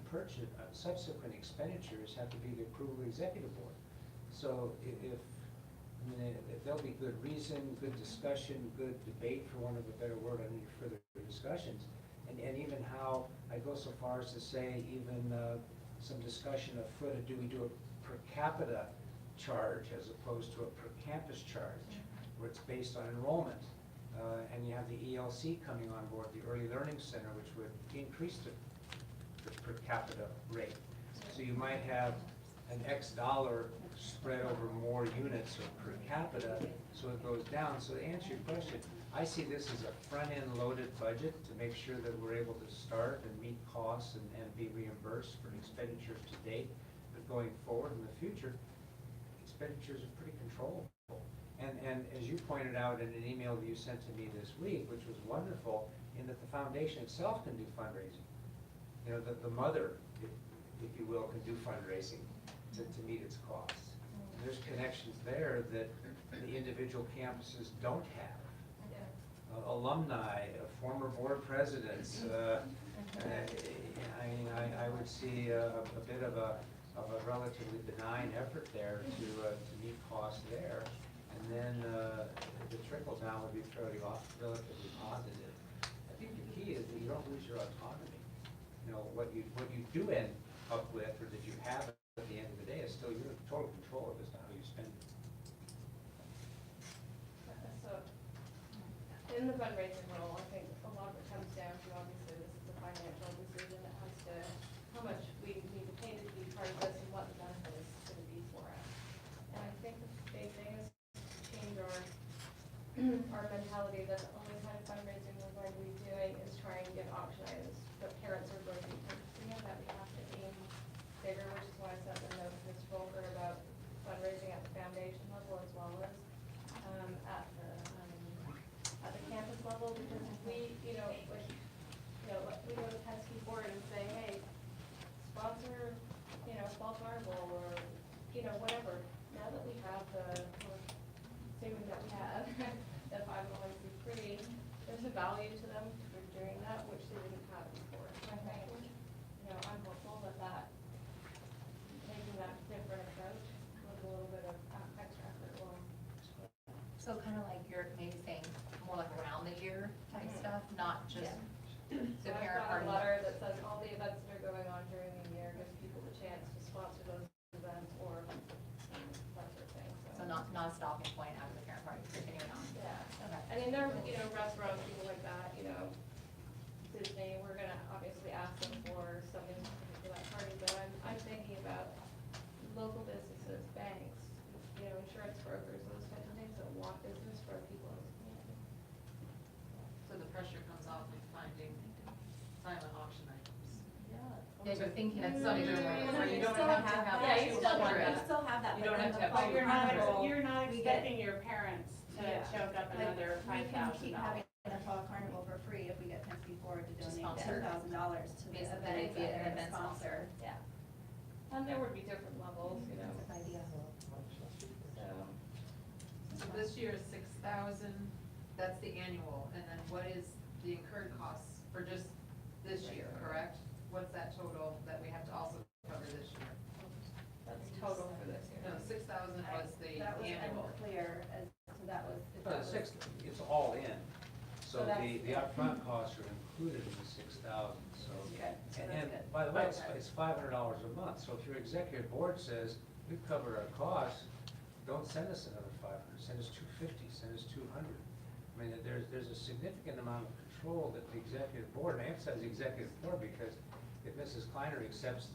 expenditures have to be the approval of the executive board. So if there'll be good reason, good discussion, good debate, for want of a better word, on any further discussions. And even how, I go so far as to say, even some discussion afoot, do we do a per capita charge as opposed to a per campus charge, where it's based on enrollment. And you have the ELC coming on board, the Early Learning Center, which would increase the per capita rate. So you might have an X dollar spread over more units or per capita, so it goes down. So to answer your question, I see this as a front-end loaded budget to make sure that we're able to start and meet costs and be reimbursed for expenditures to date. But going forward in the future, expenditures are pretty controllable. And as you pointed out in an email that you sent to me this week, which was wonderful, in that the foundation itself can do fundraising. You know, the mother, if you will, can do fundraising to meet its costs. And there's connections there that the individual campuses don't have. Alumni, former board presidents, I would see a bit of a relatively benign effort there to meet costs there. And then the trickle down would be relatively positive. I think the key is that you don't lose your autonomy. You know, what you do end up with, or that you have at the end of the day, is still your total control of as to how you spend it. So, in the fundraising role, I think a lot of it comes down to, obviously, this is a financial decision that has to, how much we need to pay to be part of this and what the benefit is going to be for us. And I think the big thing is to change our our mentality that the only kind of fundraising we're going to be doing is trying to get auction items that parents are going to be purchasing, and that we have to aim bigger, which is why I sent the note to Ms. Volker about fundraising at the foundation level as well as at the campus level, because we, we go to Penske Board and say, hey, sponsor, fall carnival or, whatever. Now that we have assuming that we have the 501c3, there's a value to them for doing that, which they didn't have before. So I think, I'm hopeful that taking that different approach with a little bit of extra effort will. So kind of like you're maybe saying more like around the year type stuff, not just the So parent I've got a party. letter that says all the events that are going on during the year gives people the chance to sponsor those events or that sort of thing. So not a stopping point after the parent party, continuing on. Yeah. Okay. I mean, there are, restaurants, people like that, Disney, we're gonna obviously ask them for something for that party, but I'm thinking about local businesses, banks, insurance brokers, those types of things that want business for people in the community. So the pressure comes off of finding silent auction items. Yeah, you're thinking of something where you don't still have to have. Yeah, you two still hundred. have that. You don't have to have But you're not, 200. you're not We get- expecting your parents to Yeah. choke up Like, another we can $5,000. keep having a fall carnival for free if we get Penske Ford to Just donate sponsor. $10,000 to the Basically, event be an that they're event a sponsor. Yeah. And there would be different levels, That's an idea. so. So this year is 6,000, that's the annual, and then what is the incurred costs for just this year, correct? What's that total that we have to also cover this year? That's total for this year. No, 6,000 was the That was annual. unclear as to that was. if But that the was- 6, it's all in. So So that's- the upfront costs are included in the 6,000, so. Okay, so that's And good. by the way, Okay. it's $500 a month, so if your executive board says, we've covered our costs, don't send us another 500, send us 250, send us 200. I mean, there's a significant amount of control that the executive board, and I emphasize the executive board because if Mrs. Kleiner accepts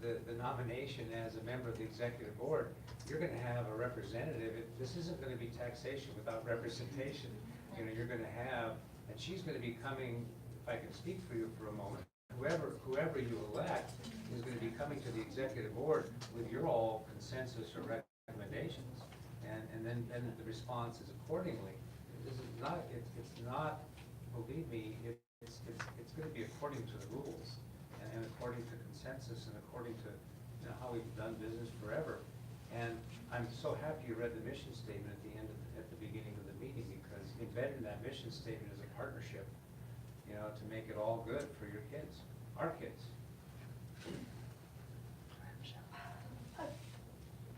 the nomination as a member of the executive board, you're gonna have a representative. This isn't gonna be taxation without representation. You're gonna have, and she's gonna be coming, if I can speak for you for a moment, whoever you elect is gonna be coming to the executive board with your all consensus or recommendations. And then the response is accordingly. This is not, it's not, believe me, it's gonna be according to the rules and according to consensus and according to how we've done business forever. And I'm so happy you read the mission statement at the beginning of the meeting, because embedded in that mission statement is a partnership, to make it all good for your kids, our kids.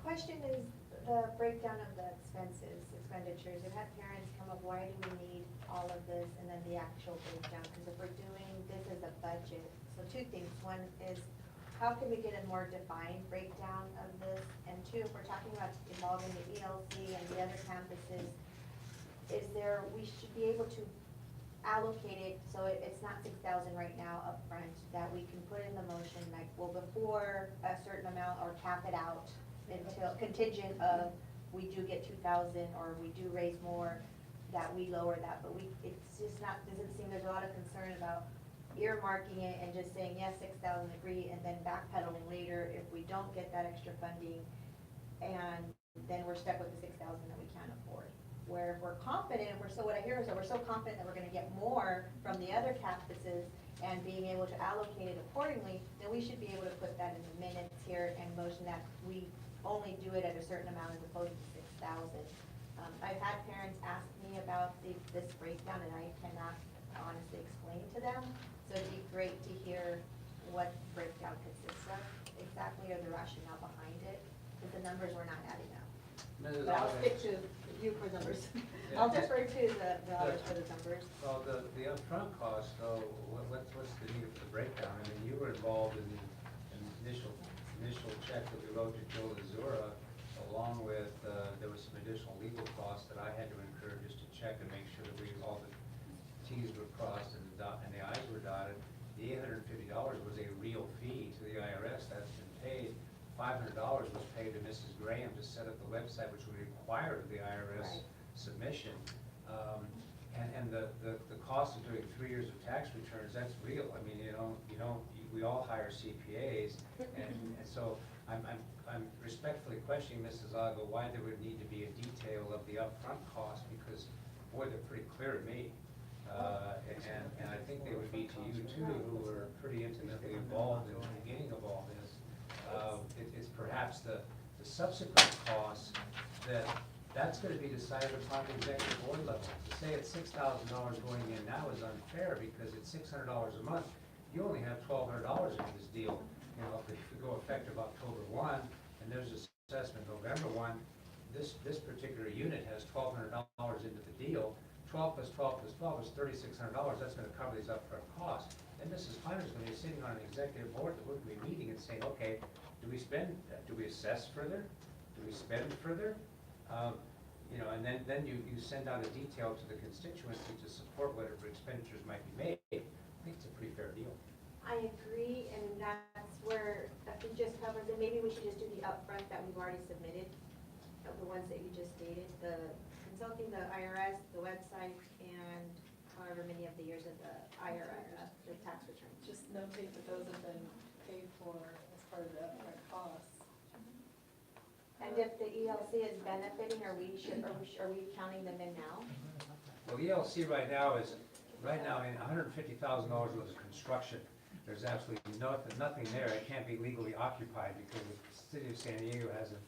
Question is the breakdown of the expenditures. We've had parents come up, why do we need all of this, and then the actual breakdown, because if we're doing this as a budget, so two things. One is, how can we get a more defined breakdown of this? And two, if we're talking about involving the ELC and the other campuses, we should be able to allocate it, so it's not 6,000 right now upfront, that we can put in the motion, like, well, before a certain amount, or cap it out until contingent of, we do get 2,000, or we do raise more, that we lower that, but it's just not, doesn't seem, there's a lot of concern about earmarking it and just saying, yes, 6,000, agree, and then backpedaling later if we don't get that extra funding, and then we're stuck with the 6,000 that we can't afford. Where if we're confident, what I hear is that we're so confident that we're gonna get more from the other campuses and being able to allocate it accordingly, then we should be able to put that in the minutes here and motion that we only do it at a certain amount as opposed to 6,000. I've had parents ask me about this breakdown, and I cannot honestly explain to them. So it'd be great to hear what breakdown consists of exactly, or the rationale behind it, because the numbers were not adding up. Mrs. But I'll Alves. stick to you for numbers. Yeah. I'll defer to the others for the numbers. Well, the upfront cost, though, what's the need for the breakdown? I mean, you were involved in the initial check that we wrote to Joe Lazura, along with, there was some additional legal costs that I had to incur just to check and make sure that all the Ts were crossed and the Is were dotted. The $850 was a real fee to the IRS that's been paid. $500 was paid to Mrs. Graham to set up the website, which would require the IRS submission. And the cost of doing 3 years of tax returns, that's real. I mean, we all hire CPAs, and so I'm respectfully questioning Mrs. Ago why there would need to be a detail of the upfront cost, because, boy, they're pretty clear to me. And I think they would be to you too, who are pretty intimately involved in the beginning of all this. It's perhaps the subsequent costs that's going to be decided upon the executive board level. To say it's $6,000 going in now is unfair, because it's $600 a month. You only have $1,200 into this deal. If we go effective October 1, and there's assessment November 1, this particular unit has $1,200 into the deal. 12 plus 12 plus 12 is $3,600. That's going to cover these upfront costs. And Mrs. Hunter's going to be sitting on an executive board that we're going to be meeting and saying, okay, do we assess further? Do we spend further? And then you send out a detail to the constituency to support whatever expenditures might be made. I think it's a pretty fair deal. I agree, and that's where, if we just cover, then maybe we should just do the upfront that we've already submitted, of the ones that you just stated, the consulting, the IRS, the website, and however many of the years of the IRS, the tax returns. Just notate that those have been paid for as part of the upfront costs. And if the ELC is benefiting, are we counting them in now? Well, the ELC right now in $150,000 worth of construction. There's absolutely nothing there. It can't be legally occupied because the city of San Diego hasn't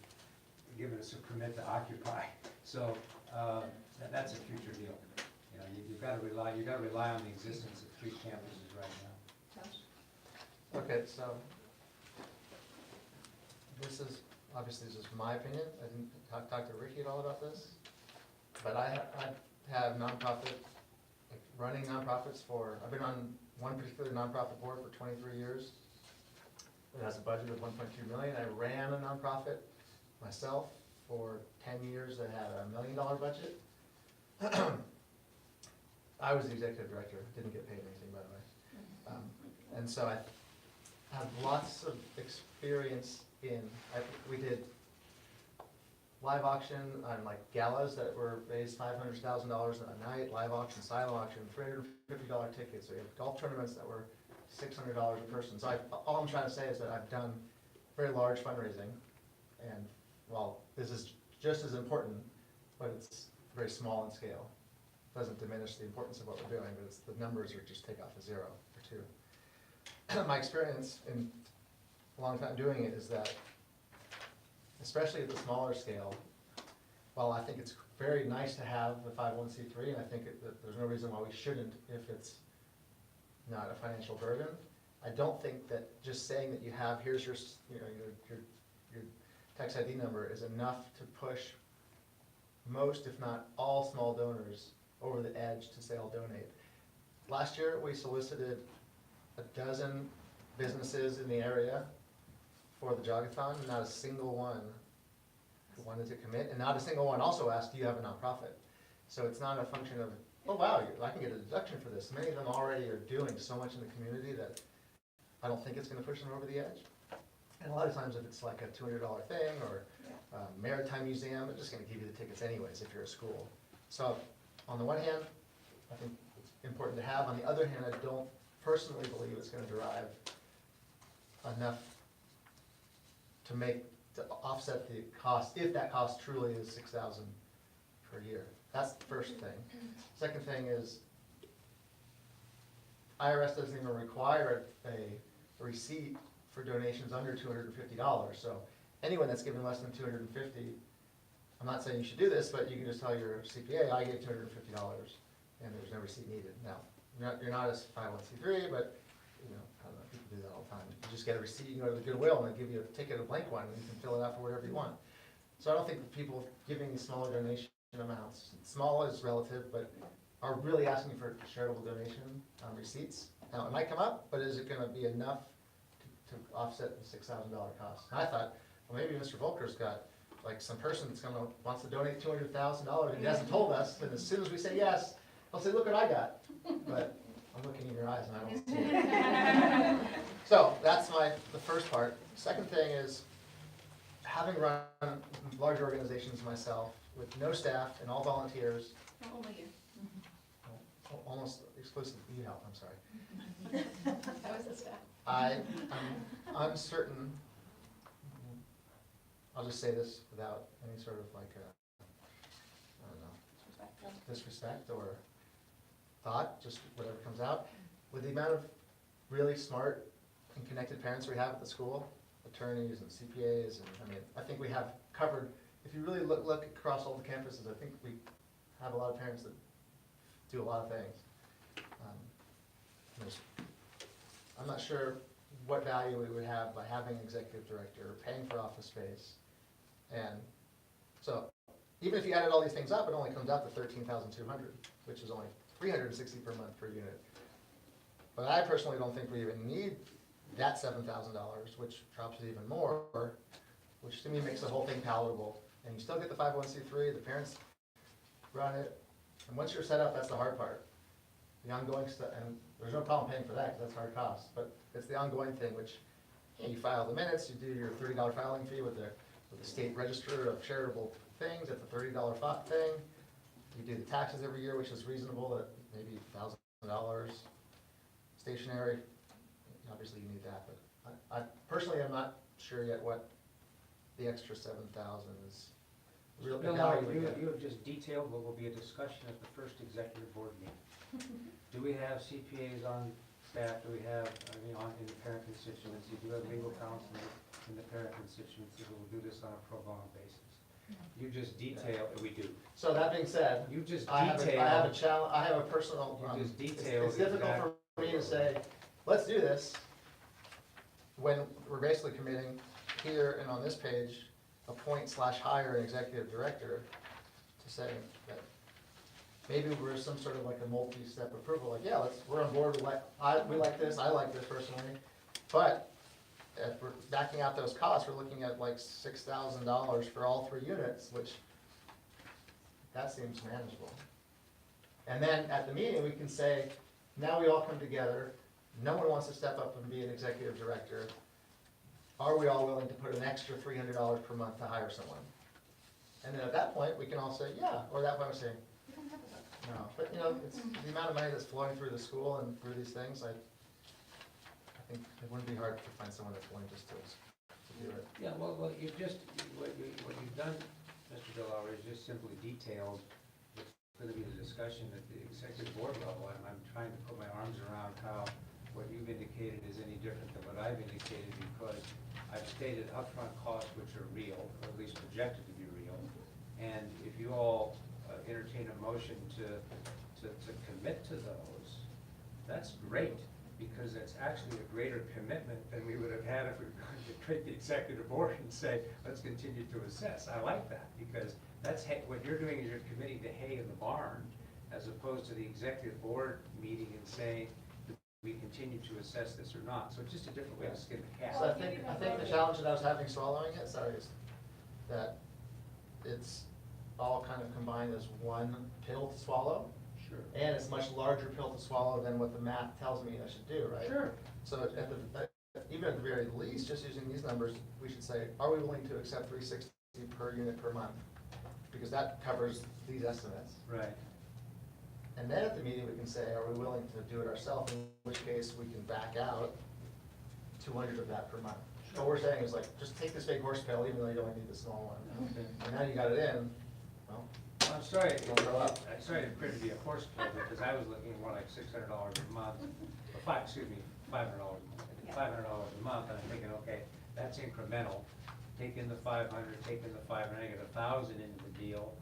given us a permit to occupy. So that's a future deal. You've got to rely on the existence of 3 campuses right now. Okay, so this is obviously just my opinion. I didn't talk to Ricky at all about this, but I have nonprofit, running nonprofits I've been on one particular nonprofit board for 23 years. It has a budget of $1.2 million. I ran a nonprofit myself for 10 years that had $1 million budget. I was the executive director, didn't get paid anything, by the way. And so I have lots of experience we did live auction on galas that were raised $500,000 a night, live auction, silent auction, $350 tickets. We have golf tournaments that were $600 a person. So all I'm trying to say is that I've done very large fundraising, and while this is just as important, but it's very small in scale. Doesn't diminish the importance of what we're doing, but the numbers are just take off a 0 or 2. My experience in a long time doing it is that, especially at the smaller scale, while I think it's very nice to have the 501c3, and I think that there's no reason why we shouldn't if it's not a financial burden, I don't think that just saying that you have, here's your tax ID number is enough to push most, if not all, small donors over the edge to say, I'll donate. Last year, we solicited 12 businesses in the area for the Jogathon, and not a single one who wanted to commit, and not a single one also asked, do you have a nonprofit? So it's not a function of, oh wow, I can get a deduction for this. Many of them already are doing so much in the community that I don't think it's going to push them over the edge. And a lot of times if it's like a $200 thing, or Maritime Museum, they're just going to give you the tickets anyways if you're a school. So on the one hand, I think it's important to have. On the other hand, I don't personally believe it's going to derive enough to offset the cost, if that cost truly is $6,000 per year. That's the first thing. Second thing is, IRS doesn't even require a receipt for donations under $250. So anyone that's given less than $250, I'm not saying you should do this, but you can just tell your CPA, I gave $250, and there's no receipt needed. Now, you're not a 501c3, but I don't know, people do that all the time. You just get a receipt, you go to the Goodwill, and they give you a ticket, a blank one, and you can fill it out for whatever you want. So I don't think that people giving these smaller donation amounts, small is relative, but are really asking for charitable donation receipts. Now, it might come up, but is it going to be enough to offset the $6,000 cost? And I thought, well, maybe Mr. Volker's got some person that's wants to donate $200,000, and he hasn't told us, and as soon as we say yes, he'll say, look what I got. But I'm looking in your eyes and I don't see it. So that's the first part. Second thing is, having run large organizations myself, with no staff and all volunteers, Only you. almost exclusively help, I'm sorry. That was the staff. I'm uncertain, I'll just say this without any sort of like, I don't know, disrespect or thought, just whatever comes out. With the amount of really smart and connected parents we have at the school, attorneys and CPAs, and I mean, I think we have covered, if you really look across all the campuses, I think we have a lot of parents that do a lot of things. I'm not sure what value we would have by having an executive director, paying for office space. And so, even if you added all these things up, it only comes out to $13,200, which is only $360 per month per unit. But I personally don't think we even need that $7,000, which drops it even more, which to me makes the whole thing palatable. And you still get the 501c3, the parents run it, and once you're set up, that's the hard part. The ongoing stuff, and there's no problem paying for that, because that's hard cost, but it's the ongoing thing, which, you file the minutes, you do your $30 filing fee with the state register of charitable things, at the $30 thing. You do the taxes every year, which is reasonable, at maybe $1,000. Stationary, obviously you need that, but I personally am not sure yet what the extra 7,000 is. Real value we get. You have just detailed what will be a discussion at the first executive board meeting. Do we have CPAs on staff? Do we have, in the parent constituency? Do we have legal counsel in the parent constituency who will do this on a pro bono basis? You just detail, we do. So that being said, You just I have a challenge, I have a personal, You just it's detailed difficult for me to say, let's do this, when we're basically committing here and on this page, appoint/hire an executive director, to say that maybe we're some sort of like a multi-step approval, like, yeah, we're on board, we like this, I like this personally, but if we're backing out those costs, we're looking at like $6,000 for all 3 units, which, that seems manageable. And then at the meeting, we can say, now we all come together, no one wants to step up and be an executive director. Are we all willing to put an extra $300 per month to hire someone? And then at that point, we can all say, yeah, or that point we say, no. But it's the amount of money that's flowing through the school and through these things, I think it wouldn't be hard to find someone that's willing just to do it. Yeah, well, what you've done, Mr. DeLauer, is just simply detailed what's going to be the discussion at the executive board level. I'm trying to put my arms around how what you've indicated is any different than what I've indicated, because I've stated upfront costs which are real, or at least projected to be real. And if you all entertain a motion to commit to those, that's great, because it's actually a greater commitment than we would have had if we were going to treat the executive board and say, let's continue to assess. I like that, because that's what you're doing is you're committing to hay in the barn, as opposed to the executive board meeting and saying, we continue to assess this or not. So it's just a different way to skin the cat. So I think the challenge that I was having swallowing it, is that it's all kind of combined as one pill to swallow. Sure. And it's a much larger pill to swallow than what the math tells me I should do, right? Sure. So even at the very least, just using these numbers, we should say, are we willing to accept $360 per unit per month? Because that covers these estimates. Right. And then at the meeting, we can say, are we willing to do it ourselves, in which case we can back out 200 of that per month. Sure. What we're saying is like, just take this big horse pill, even though you only need the small one. Okay. And now you got it in, well. I'm sorry, Don't grow up. I'm sorry to print to be a horse pill, because I was looking at more like $600 a month, or $500 a month, and I'm thinking, okay, that's incremental. Take in the 500, take in the 500, I get 1,000 into the deal.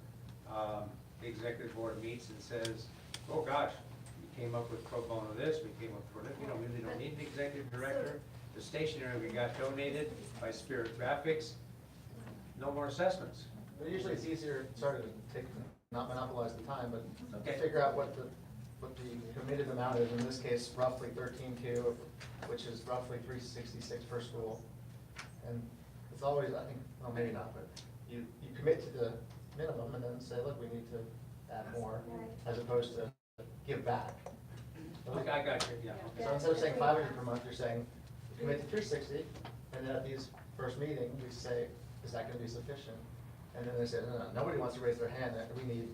The executive board meets and says, oh gosh, we came up with pro bono this, we came up with, we really don't need an executive director. The stationery we got donated by Spirit Graphics, no more assessments. But usually it's easier, sorry to not monopolize the time, but Okay. to figure out what the committed amount is, in this case, roughly 13.2, which is roughly $366 per school. And it's always, I think, well, maybe not, but you commit to the minimum and then say, look, we need to add more, as opposed to give back. Okay, I got you, yeah. Okay. So instead of saying 500 per month, you're saying, commit to 360, and then at these first meetings, we say, is that gonna be sufficient? And then they said, no, nobody wants to raise their hand, that we need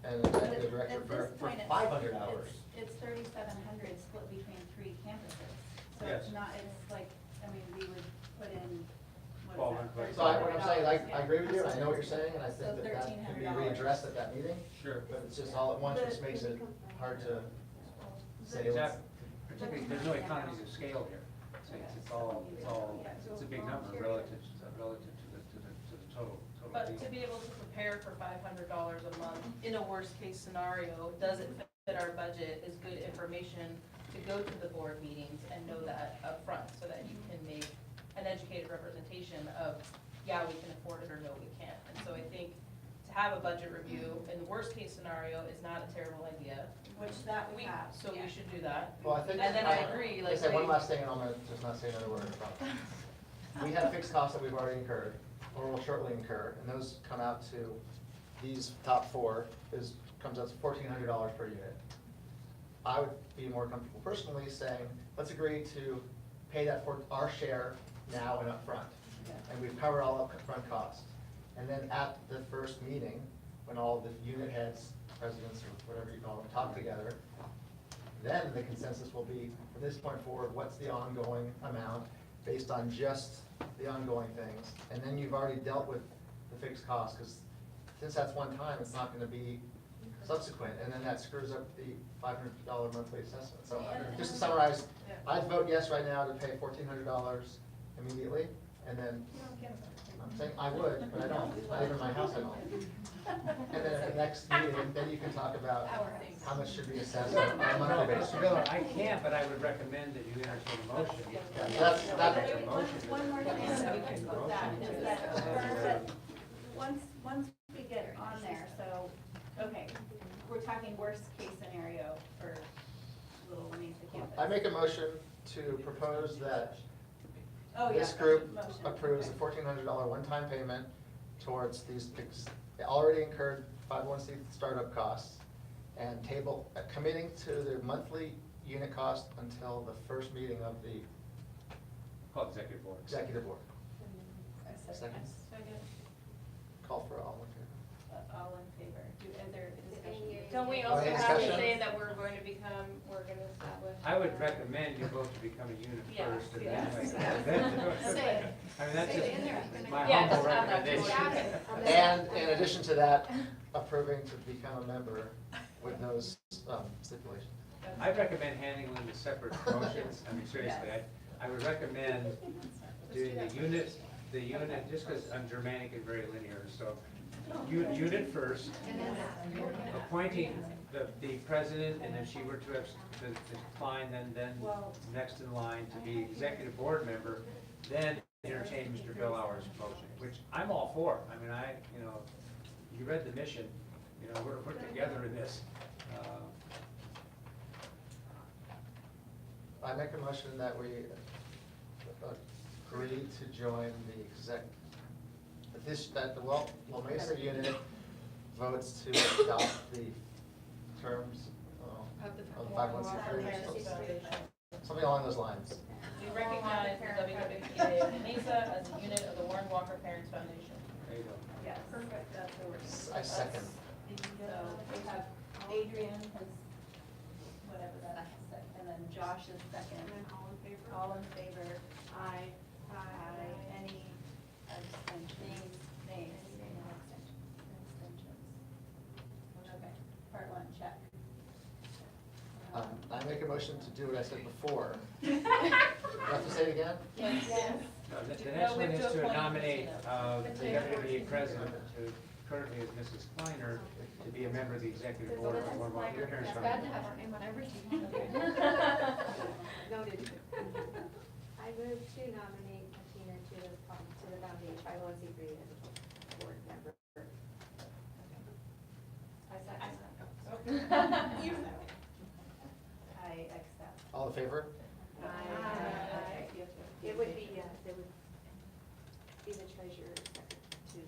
an executive director for 500 hours. It's 3,700 split between 3 campuses. So Yes. it's not, it's like, I mean, we would put in, Well, what is that? So what I'm saying, I agree with you, I know what you're saying, and I think So that can be $1,300. readdressed at that meeting, Sure. but it's just all at once, which makes it hard to say. Exactly. Particularly, there's no economies of scale here. It's all, it's a big number relative to the total But deal. to be able to prepare for $500 a month in a worst-case scenario, does it fit our budget, is good information to go to the board meetings and know that upfront, so that you can make an educated representation of, yeah, we can afford it, or no, we can't. And so I think to have a budget review in the worst-case scenario is not a terrible idea. Which that we have. So we should do that. Well, I think. And then I agree, Let's say one last thing, and I'm gonna just not say another word about it. We have fixed costs that we've already incurred, or will shortly incur, and those come out to, these top 4, comes out to $1,400 per unit. I would be more comfortable personally saying, let's agree to pay that for our share now and upfront. And we've covered all upfront costs. And then at the first meeting, when all the unit heads, presidents, or whatever you call them, talk together, then the consensus will be, from this point forward, what's the ongoing amount based on just the ongoing things? And then you've already dealt with the fixed costs, because since that's one time, it's not gonna be subsequent, and then that screws up the $500 monthly assessment. So just to summarize, I'd vote yes right now to pay $1,400 immediately, and then, I'm saying I would, but I don't, not even my house I don't. And then at the next meeting, then you can talk about how much should be assessed on a monthly basis. Mr. Miller, I can't, but I would recommend that you entertain a motion. That's A motion. One more thing that we can put that is that, once we get on there, so, okay, we're talking worst case scenario for Little La Mesa campus. I make a motion to propose that Oh, yeah, this group motion. approves a $1,400 one-time payment towards these already incurred 501c startup costs, and committing to the monthly unit cost until the first meeting of the Call executive board. executive board. Second. Second. Call for all in favor. All in favor? Is there a discussion? Don't we Oh, also any have to discussion? say that we're going to establish? I would recommend you vote to become a unit Yes, first, and yes. then. Say it. I mean, that's Say it in there. just my Yeah, humble just add that to it. recommendation. And in addition to that, approving to become a member with those stipulations. I recommend handling the separate motions. I mean, seriously, I would recommend doing the unit, just because I'm Germanic and very linear, so unit first, appointing the president, and if she were to have decline, then next in line to be executive board member, then entertain Mr. Bellauer's motion, which I'm all for. I mean, you read the mission, we're together in this. I make a motion that we agree to join the that the La Mesa unit votes to adopt the terms of the 501c3, something along those lines. We recognize the WWPA La Mesa as a unit of the Warren Walker Parents Foundation. There you go. Yes, perfect, that's the word. I second. So we have Adrian has, whatever that is, and then Josh is second. And then all in favor? All in favor? Aye. Aye. Any abstentions? Nays? Abstentions. Okay, part 1, check. I make a motion to do what I said before. Do I have to say it again? Yes. No, the next one is to nominate the WWPA president, who currently is Mrs. Kleiner, to be a member of the executive board of Warren Walker Parents It's bad to Foundation. have our name on everything. Noted. I move to nominate Martina to the foundation, 501c3 as a board member. I second You know. I accept. All in favor? Aye. It would be, yes, it would be the treasurer to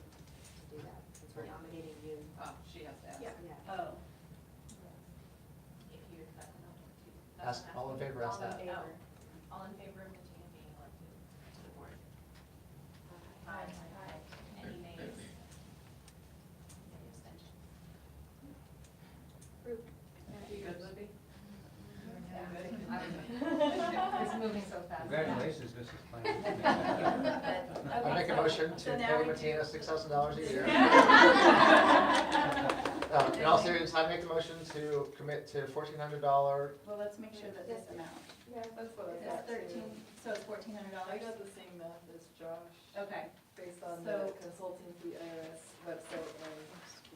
do that, since we're nominating you. Oh, she has to ask. Yeah. Oh. If you accept the nomination. Ask, all in favor, ask All in that. favor. All in favor of Martina being elected to the board? Aye. Any nays? Mrs. Klein. I make a motion to So now pay we Martina $6,000 a year. In all seriousness, I make a motion to commit to $1,400. Well, let's make sure that this amount, Yeah, that's what I it's got. 13, so it's $1,400? I got the same math as Josh, Okay, based on So- the consulting fee IRS website and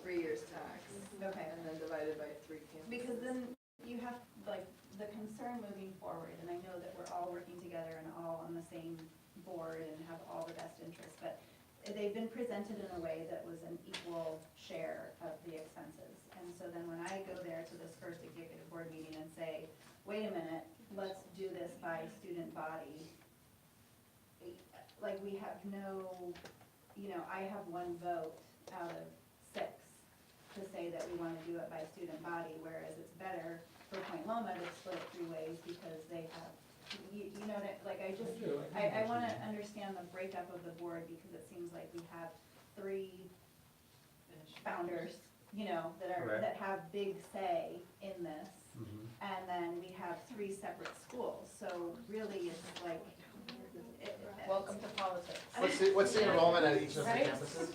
3 years tax. okay. And then divided by 3 campuses. Because then you have, like, the concern moving forward, and I know that we're all working together and all on the same board and have all the best interests, but they've been presented in a way that was an equal share of the expenses. And so then when I go there to this first executive board meeting and say, wait a minute, let's do this by student body, like, we have no, I have one vote out of 6 to say that we wanna do it by student body, whereas it's better for Point Loma to split it 3 ways because they have, you know, I wanna understand the breakup of the board because it seems like we have 3 founders, Correct. that have big say in this. Mhm. And then we have 3 separate schools, so really it's like. Welcome to politics. What's the enrollment at each of the Right? campuses?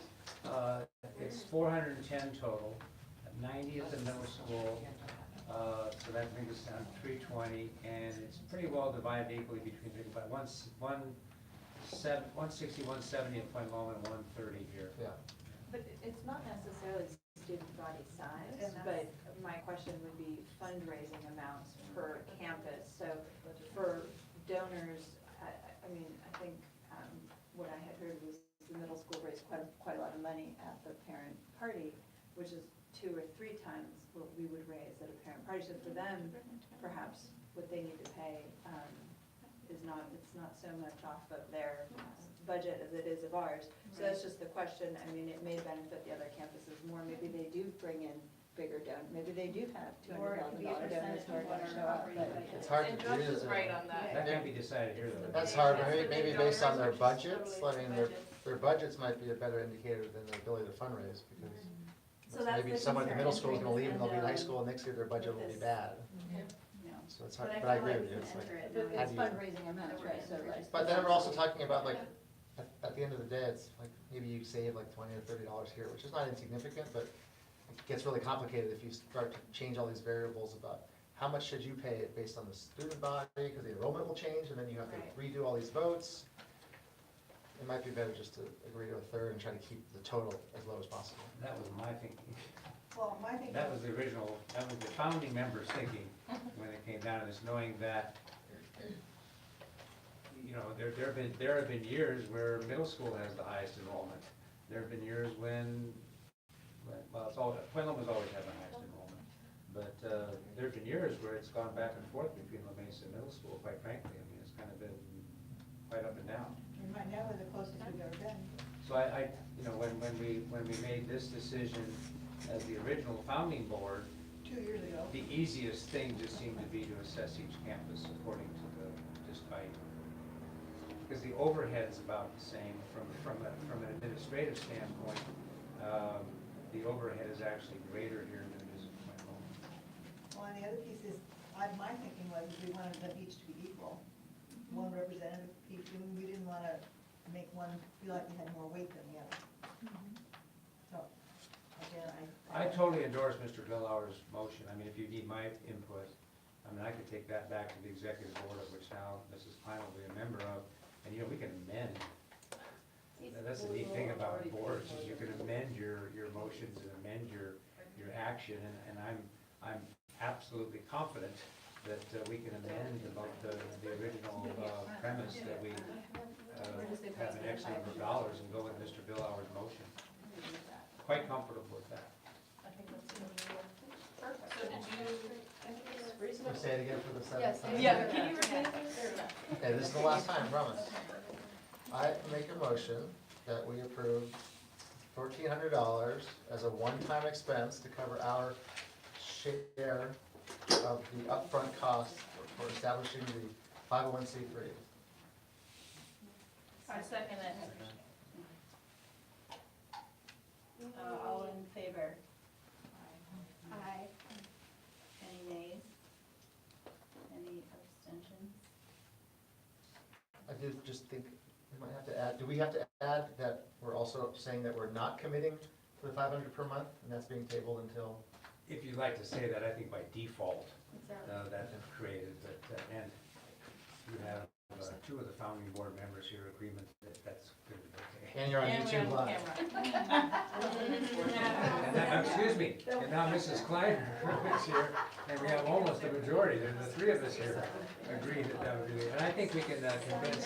It's 410 total, 90 at the middle school, so that brings us down to 320, and it's pretty well divided equally between, about 160, 170 at Point Loma and 130 here. Yeah. But it's not necessarily student body size, And but my question would be fundraising amounts per campus. So for donors, I mean, I think what I had heard was the middle school raised quite a lot of money at the parent party, which is 2 or 3 times what we would raise at a parent party. So for them, perhaps what they need to pay it's not so much off of their budget as it is of ours. So that's just the question. I mean, it may benefit the other campuses more. Maybe they do bring in bigger maybe they do have Or it could be a $200,000 donors percentage who are of going to what show our up. operating But budget It's is. hard And to Josh do is this. right on that. That can't be decided here, though. That's hard, Yeah. maybe based on their budgets, I Totally mean, budgets. their budgets might be a better indicator than their ability to fundraise, because So that's maybe the someone at the middle school is gonna concern, leave and they'll be in high entering school, and next year their budget will be bad, so it's hard, But but I I agree feel with you, like it's we like, can enter it. But how it's do you? fundraising amounts, right, so like. But then we're also talking about like, at the end of the day, it's like, maybe you save like $20 or $30 here, which is not insignificant, but it gets really complicated if you start to change all these variables about how much should you pay it based on the student body, because the enrollment will change, and then you have to redo all these votes. It might be better just to agree to a third and try to keep the total as low as possible. That was my thinking. Well, my thing That was the original, that was the founding members' thinking when it came down to this, knowing that, there have been years where middle school has the highest enrollment. There have been years when Point Loma's always had the highest enrollment. But there have been years where it's gone back and forth between La Mesa and middle school, quite frankly. I mean, it's kind of been quite up and down. And right now, we're the closest we've ever been. So when we made this decision as the original founding board, 2 years ago. the easiest thing just seemed to be to assess each campus according to just by, because the overhead's about the same from an administrative standpoint. The overhead is actually greater here than it is in Point Loma. Well, and the other piece is, my thinking was we wanted them each to be equal. One representative, each, and we didn't want to make one feel like they had more weight than the other. So, again, I totally endorse Mr. Billauer's motion. I mean, if you need my input, I mean, I could take that back to the executive board, of which now Mrs. Klein will be a member of, and we can amend. That's the neat thing about boards, is you can amend your motions and amend your action, and I'm absolutely confident that we can amend the original premise that we have an X number of dollars and go with Mr. Billauer's motion. Quite comfortable with that. I think that's gonna be perfect. So did you, I think it's reasonable. Say it again for the Yes, 7th time. yeah, can you repeat it? Okay, this is the last time, promise. I make a motion that we approve $1,400 as a one-time expense to cover our share of the upfront cost for establishing the 501c3. I second it. All in favor? Aye. Any nays? Any abstentions? I did just think, we might have to add, do we have to add that we're also saying that we're not committing to the 500 per month, and that's being tabled until? If you'd like to say that, I think by default, that's created, but, and you have two of the founding board members here agreement that that's going to be okay. And you're on And we're YouTube on Live. And now, excuse me, and now Mrs. Klein is here, and we have almost a majority, and the three of us here agree that that would be, and I think we can convince,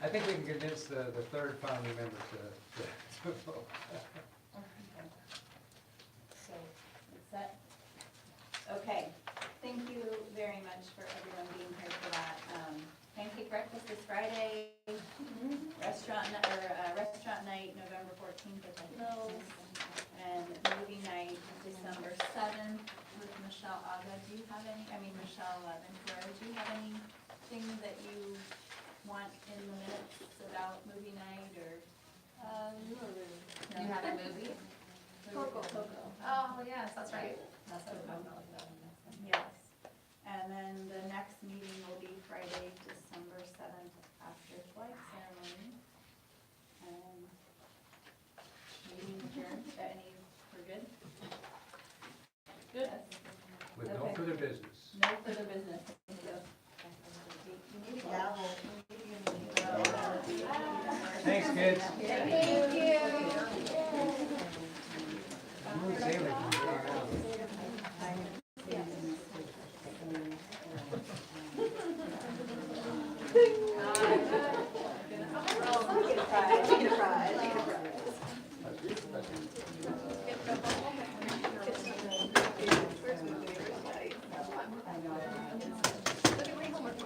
I think we can convince the third founding member to vote. So, it's set. Okay, thank you very much for everyone being here for that. Pancake breakfast this Friday, restaurant night, November 14th at the Hills, and movie night, December 7th with Michelle Aga. Do you have Michelle Ventura, do you have anything that you want in the minutes about movie night, or? You have a movie? Coco. Oh, yes, that's right. That's what I'm talking about. Yes, and then the next meeting will be Friday, December 7th, after flag ceremony. And meeting adjourned, we're good? Good. Yes. With no Okay. further business. No further business. Thank you. You need a gavel. Thanks, kids. Thank you. Smooth sailing from here on out. Get a prize, get a prize, get a prize. Look at my homework.